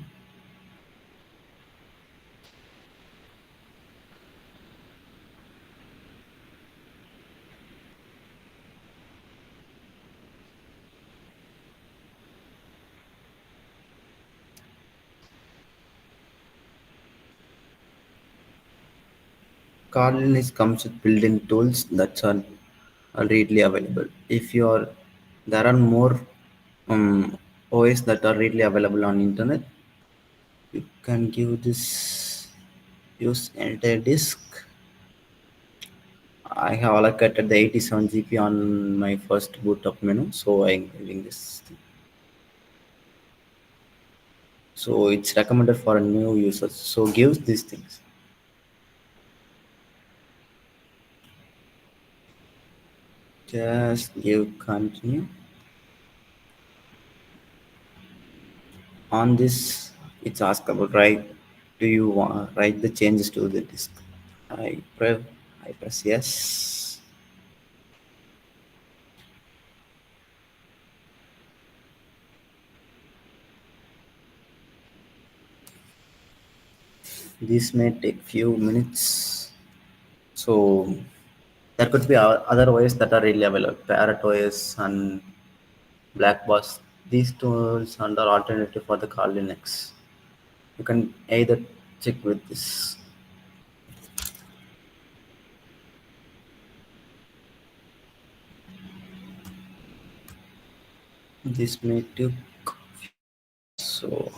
Cardinal comes with built-in tools that are readily available. If you are there are more OS that are readily available on internet, you can give this use entire disk. I have allocated the 87 GB on my first boot up menu, so I'm giving this. So it's recommended for a new users. So gives these things. Just give continue. On this, it's asked about right. Do you want write the changes to the disk? I press I press yes. This may take few minutes. So there could be other OS that are really available. Parrot OS and Black Box. These tools are alternative for the Kali Linux. You can either check with this. This may take few minutes. So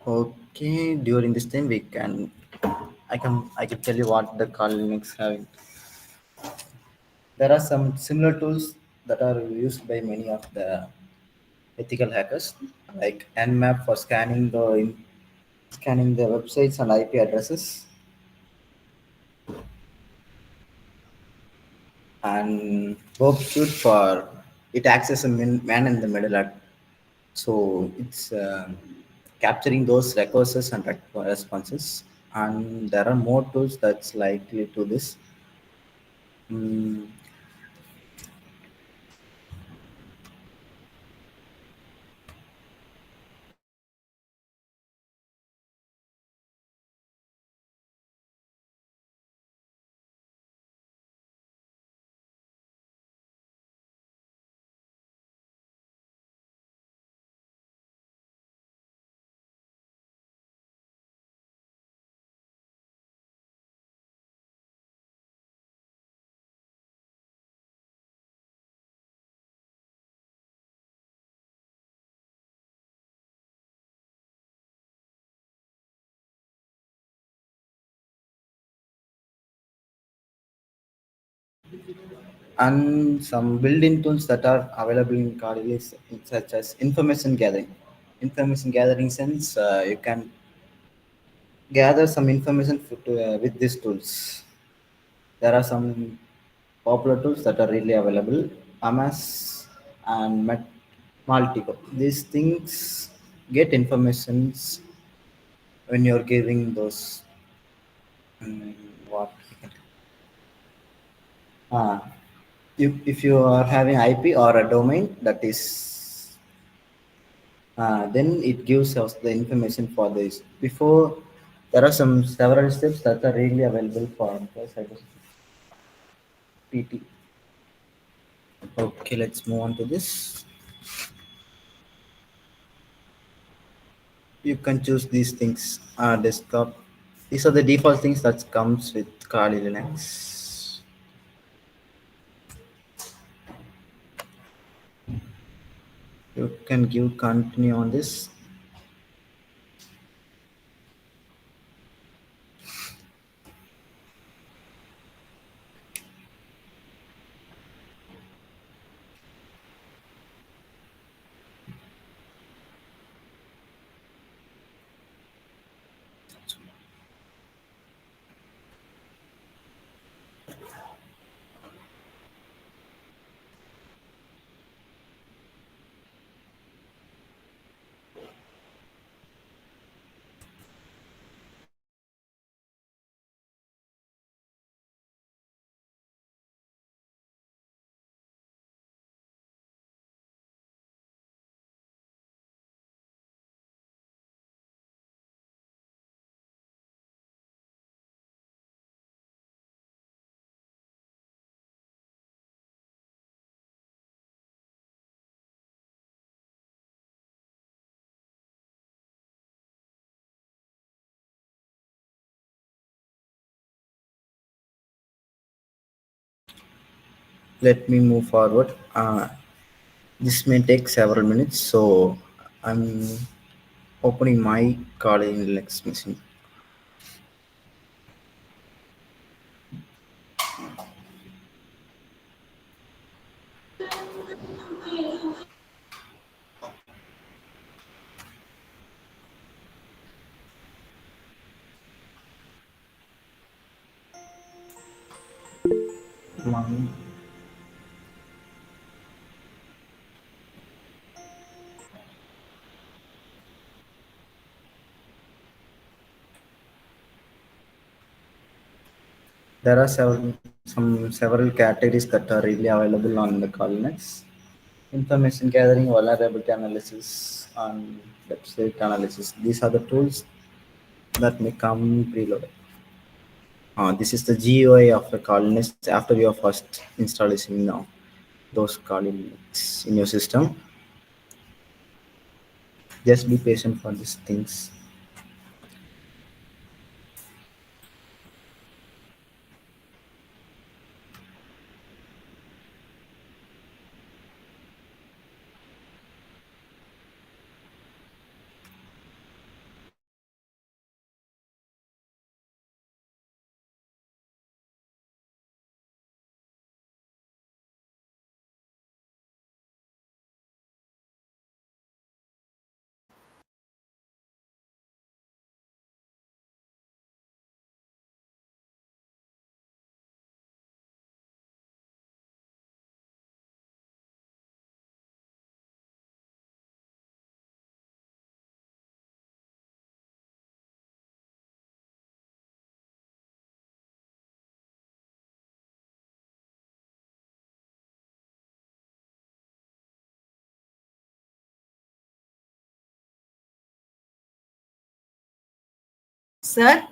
okay, during this time I can tell you what the Kali Linux having. There are some similar tools that are used by many of the ethical hackers, like Nmap for scanning the websites and IP addresses, and Shoot for it acts as a man in the middle. So it's capturing those requests and responses. And there are more tools that's likely to this. Mm, and some built-in tools that are available in Kali is such as information gathering. Information gathering sense you can gather some information with these tools. There are some popular tools that are really available. Amas and Maltico. These things get informations when you're giving those mm, what uh, if you are having IP or a domain that is then it gives us the information for this. Before there are some several steps that are really available for cybersecurity. PT. Okay, let's move on to this. You can choose these things. Desktop. These are the default things that comes with Kali Linux. You can give continue on this. Let me move forward. This may take several minutes, so I'm opening my Kali Linux machine. One. There are several categories that are really available on the Kali Linux. Information gathering, vulnerability analysis, and website analysis. These are the tools that may come preloaded. This is the GUI of the Kali Linux after you are first installing now those Kali Linux in your system. Just be patient for these things. Sir,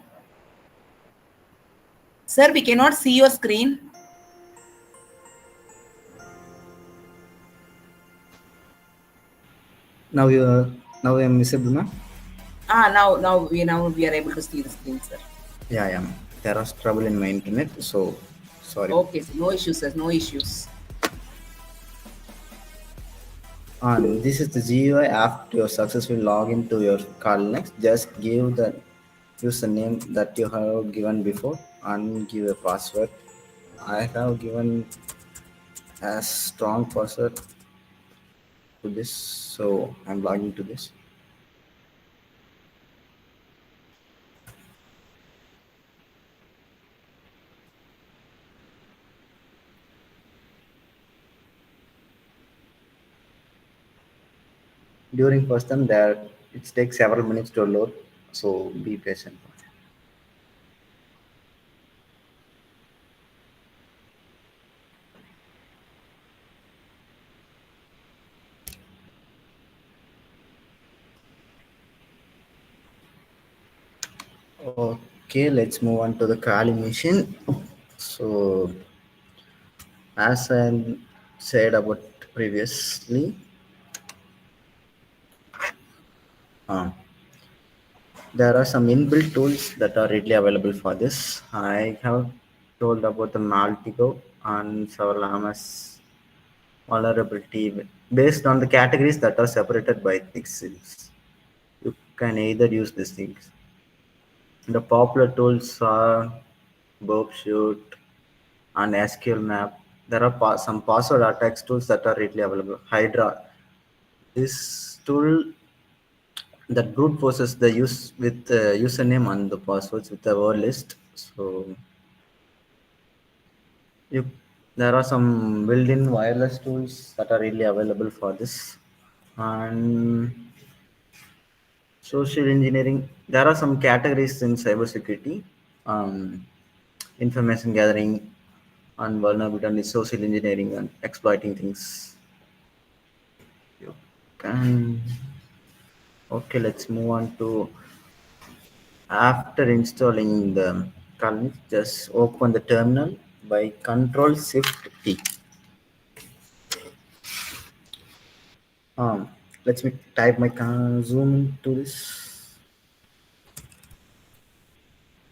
sir, we cannot see your screen. Now you are now I am visible, ma'am. Now we are able to see the screen, sir. Yeah, yeah. There was trouble in my internet, so sorry. Okay, sir. No issues, sir. No issues. And this is the GUI after you successfully log into your Kali Linux. Just give the username that you have given before and give a password. I have given a strong password to this, so I'm logging to this. During first time there it takes several minutes to load, so be patient. Okay, let's move on to the Kali machine. So as I said about previously, uh, There are some inbuilt tools that are readily available for this. I have told about the Maltigo and Savalamas vulnerability based on the categories that are separated by pixels. You can either use these things. The popular tools are Bob Shoot and SQL Map. There are some password attacks tools that are readily available. Hydra. This tool that brute forces the use with the username and the passwords with the word list. So you, there are some built-in wireless tools that are really available for this. And social engineering. There are some categories in cybersecurity. Um, Information gathering and vulnerability and social engineering and exploiting things. You can. Okay, let's move on to after installing the kernel, just open the terminal by Control Shift T. Um, Let me type my zoom into this.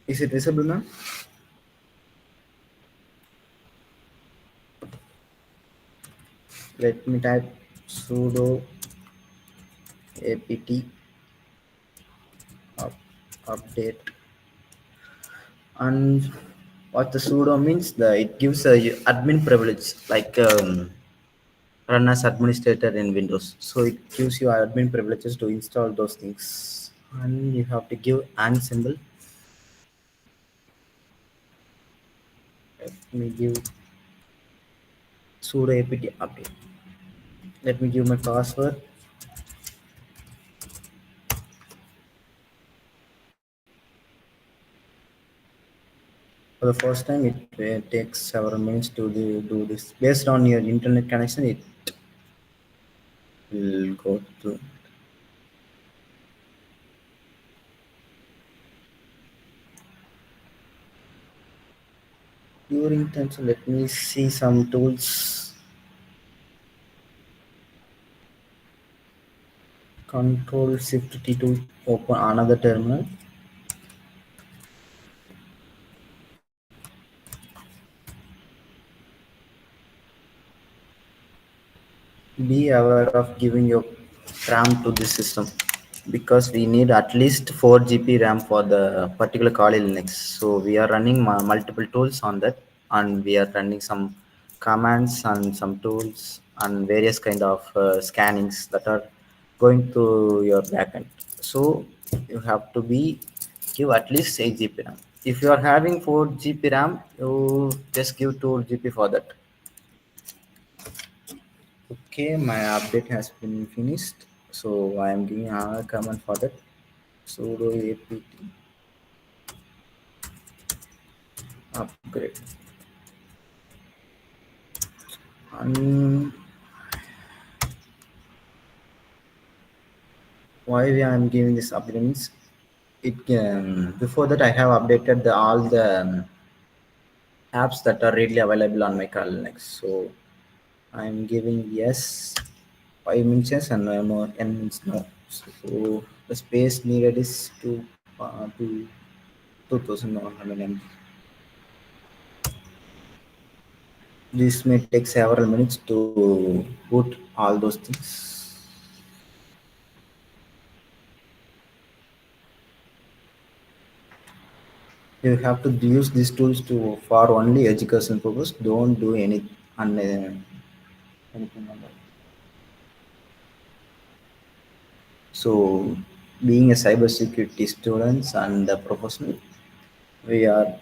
Is it visible now? Let me type sudo apt up, update. And what the sudo means, the it gives a admin privilege like run as administrator in Windows. So it gives you admin privileges to install those things. And you have to give and symbol. Let me give sudo apt update. Let me give my password. For the first time, it takes several minutes to do this. Based on your internet connection, it will go to during time. So let me see some tools. Control Shift T to open another terminal. Be aware of giving your RAM to this system because we need at least 4 GB RAM for the particular Kali Linux. So we are running multiple tools on that, and we are running some commands and some tools and various kind of scannings that are going to your backend. So you have to be give at least 8 GB RAM. If you are having 4 GB RAM, you just give 2 GB for that. Okay, my update has been finished. So I am giving another command for that. Sudo apt upgrade. And why I am giving this upgrade means it before that I have updated all the apps that are readily available on my kernel Linux. So I am giving yes 5 inches and no n means no. So the space needed is to 2100 MB. This may take several minutes to put all those things. You have to use these tools to for only education purpose. Don't do anything on that. So, being a cybersecurity students and a professional, we are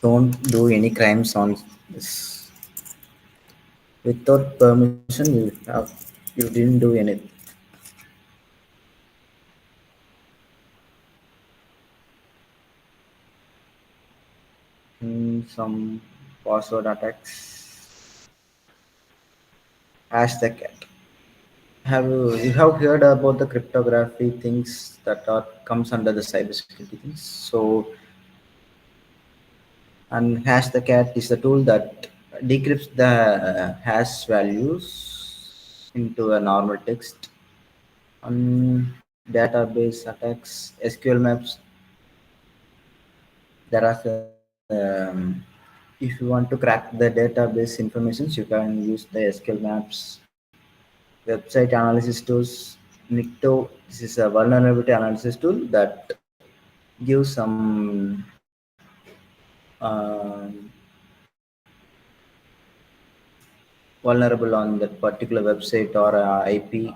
don't do any crimes on this. Without permission, you didn't do anything. Some password attacks. Hash the cat. You have heard about the cryptography things that are comes under the cybersecurity things? So, and hash the cat is the tool that decrypts the hash values into a normal text. And database attacks, SQL maps. There are if you want to crack the database informations, you can use the SQL maps, website analysis tools. NICTO, this is a vulnerability analysis tool that gives some vulnerable on that particular website or IP.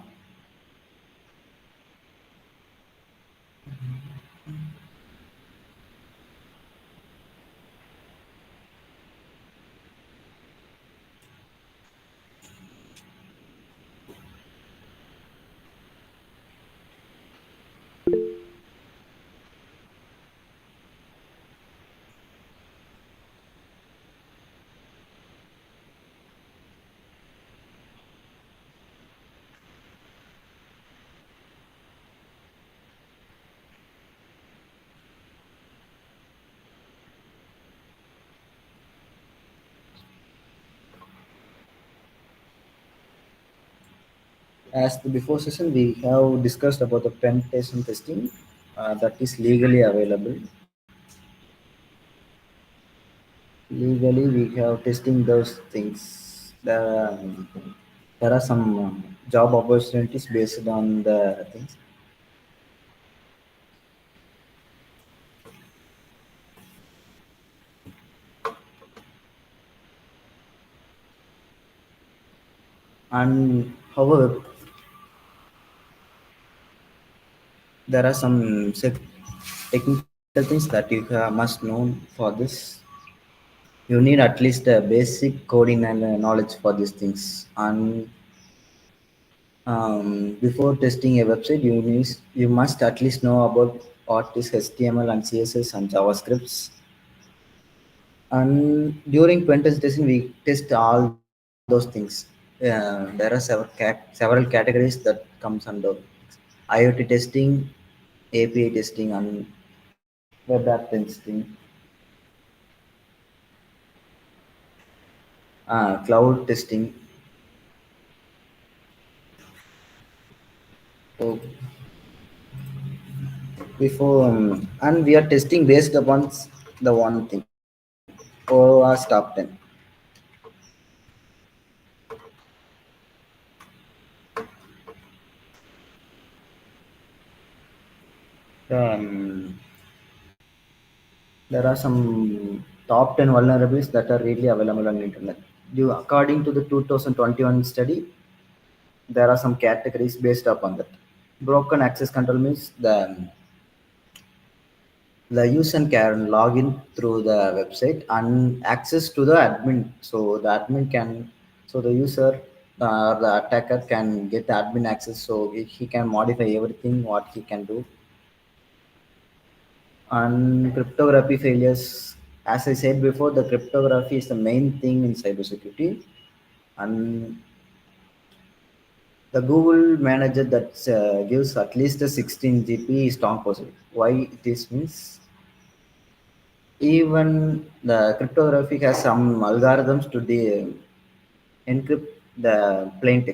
As the before session, we have discussed about the penetration testing that is legally available. Legally, we have testing those things. There are some job opportunities based on the things. And however, there are some technical things that you must know for this. You need at least a basic coding and knowledge for these things. And before testing a website, you must at least know about what is HTML and CSS and JavaScripts. And during pen testing, we test all those things. There are several categories that comes under IoT testing, API testing, and web app testing, cloud testing. So before and we are testing based upon the one thing or top 10. um, there are some top 10 vulnerabilities that are really available on the internet. According to the 2021 study, there are some categories based upon that. Broken access control means the user can log in through the website and access to the admin. So the admin can, so the user or the attacker can get the admin access. So he can modify everything what he can do. And cryptography failures, as I said before, the cryptography is the main thing in cybersecurity. And the Google manager that gives at least a 16 GB strong possible. Why this means even the cryptography has some algorithms to encrypt the plain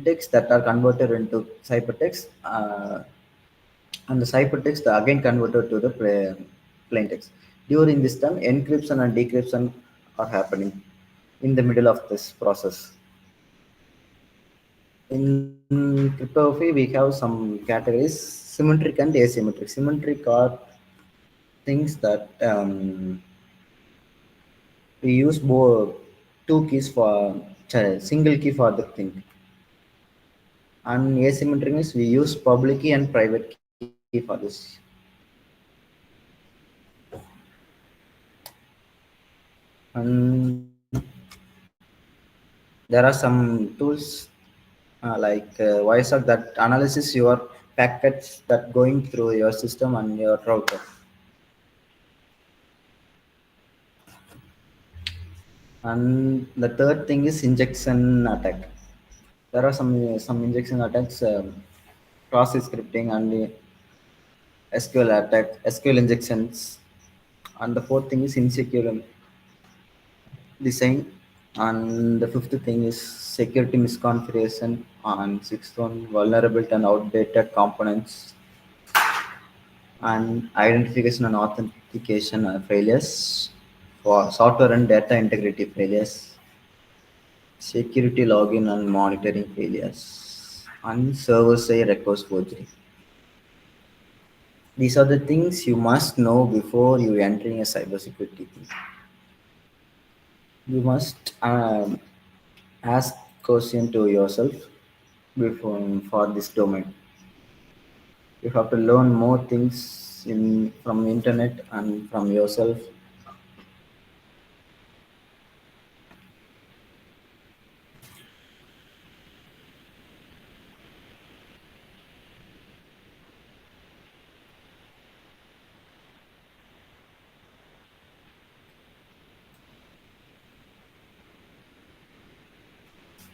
text that are converted into ciphertext, and the ciphertext again converted to the plain text. During this time, encryption and decryption are happening in the middle of this process. In cryptography, we have some categories: symmetric and asymmetric. Symmetric are things that we use both two keys for single key for the thing. And asymmetric means we use public key and private key for this. And there are some tools like Wireshark that analyzes your packets that going through your system and your router. And the third thing is injection attack. There are some injection attacks, process scripting and SQL attack, SQL injections. And the fourth thing is insecure design. And the fifth thing is security misconfiguration. And sixth one, vulnerability and outdated components. And identification and authentication failures for software and data integrity failures, security login and monitoring failures, and server side request forgery. These are the things you must know before you entering a cybersecurity thing. You must ask question to yourself before for this domain. You have to learn more things in from internet and from yourself.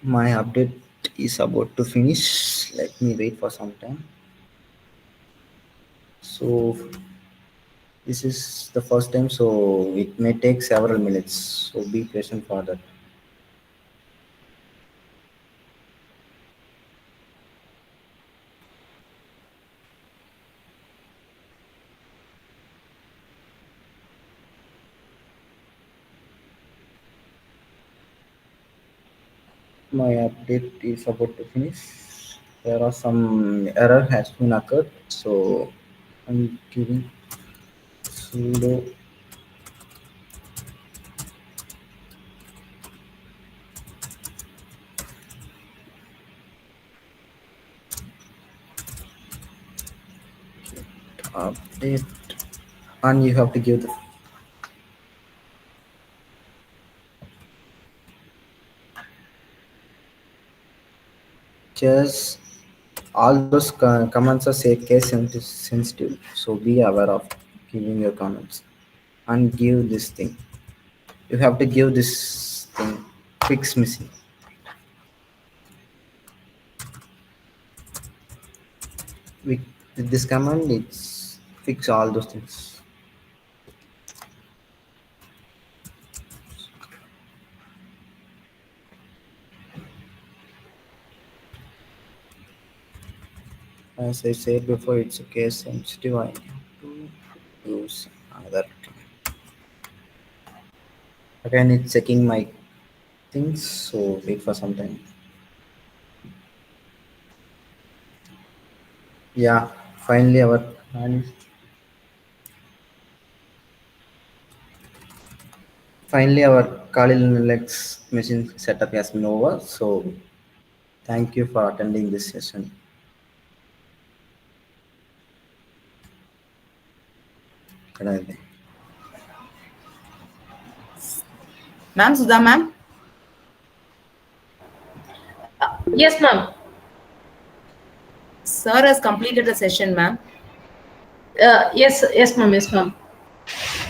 My update is about to finish. Let me wait for some time. So this is the first time, so it may take several minutes. So be patient for that. My update is about to finish. There are some error has been occurred, so I'm giving sudo update, and you have to give the just all those comments are say case sensitive, so be aware of giving your comments and give this thing. You have to give this thing fix missing. With, with this command, it's fix all those things. As I said before, it's a case sensitive. I need to use another command. Again, it's checking my things, so wait for some time. Yeah, finally our Kali Linux machine setup has been over. So thank you for attending this session. Good night. Ma'am, Sudha ma'am. Yes, ma'am. Sir has completed the session, ma'am. Yes, ma'am. Yes, ma'am.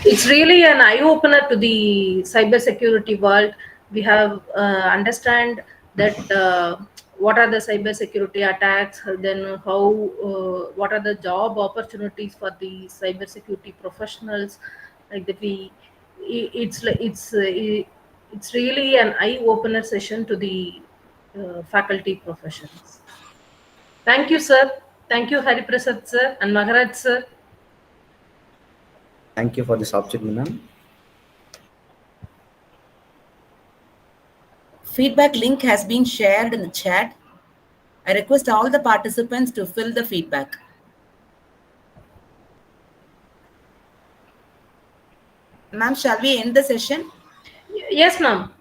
It's really an eye opener to the cybersecurity world. We have understand that what are the cybersecurity attacks, then how what are the job opportunities for the cybersecurity professionals. Like that, it's really an eye opener session to the faculty professions. Thank you, sir. Thank you, Hari Prasad sir and Maharaj sir. Thank you for this opportunity, ma'am. Feedback link has been shared in the chat. I request all the participants to fill the feedback. Ma'am, shall we end the session? Yes, ma'am.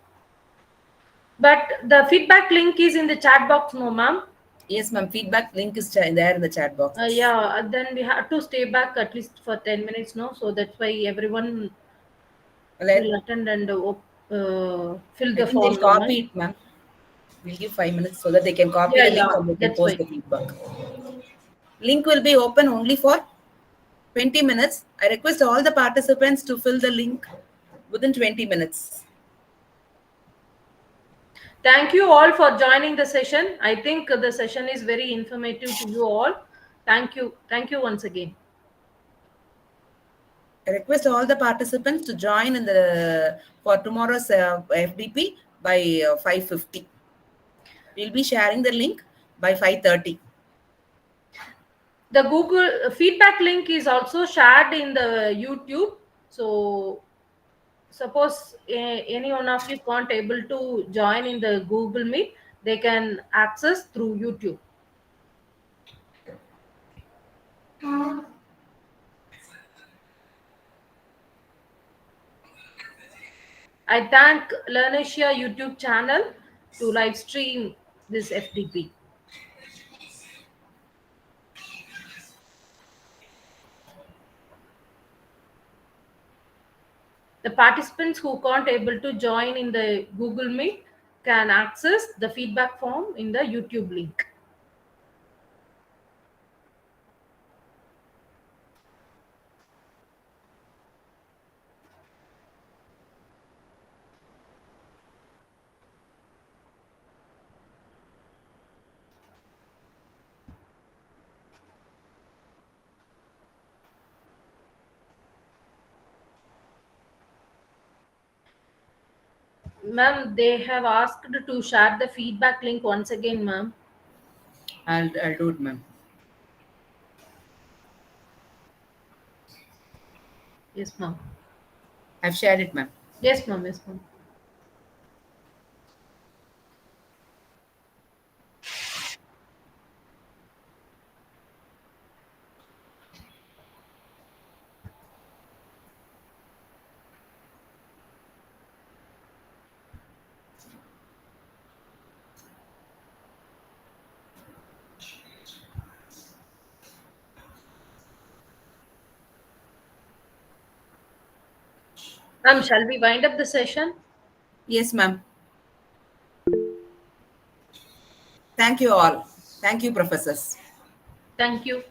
But the feedback link is in the chat box, no, ma'am. Yes, ma'am. Feedback link is there in the chat box. Yeah, then we have to stay back at least for 10 minutes, no? So that's why everyone will attend and fill I the think they'll form, no, copy ma'am? it, ma'am. We'll give 5 minutes so that they can copy Yeah, the link yeah, and they can that's post fine. the feedback. Link will be open only for 20 minutes. I request all the participants to fill the link within 20 minutes. Thank you all for joining the session. I think the session is very informative to you all. Thank you. Thank you once again. I request all the participants to join in the for tomorrow's FDP by 5:50. We'll be sharing the link by 5:30. The Google feedback link is also shared in the YouTube. So suppose any one of you can't able to join in the Google Meet, they can access through YouTube. I thank Learnasia YouTube channel to live stream this FDP. The participants who can't able to join in the Google Meet can access the feedback form in the YouTube link. Ma'am, they have asked to share the feedback link once again, ma'am. I'll do it, ma'am. Yes, ma'am. I've shared it, ma'am. Yes, ma'am. Yes, ma'am. Ma'am, shall we wind up the session? Yes, ma'am. Thank you all. Thank you, professors. Thank you.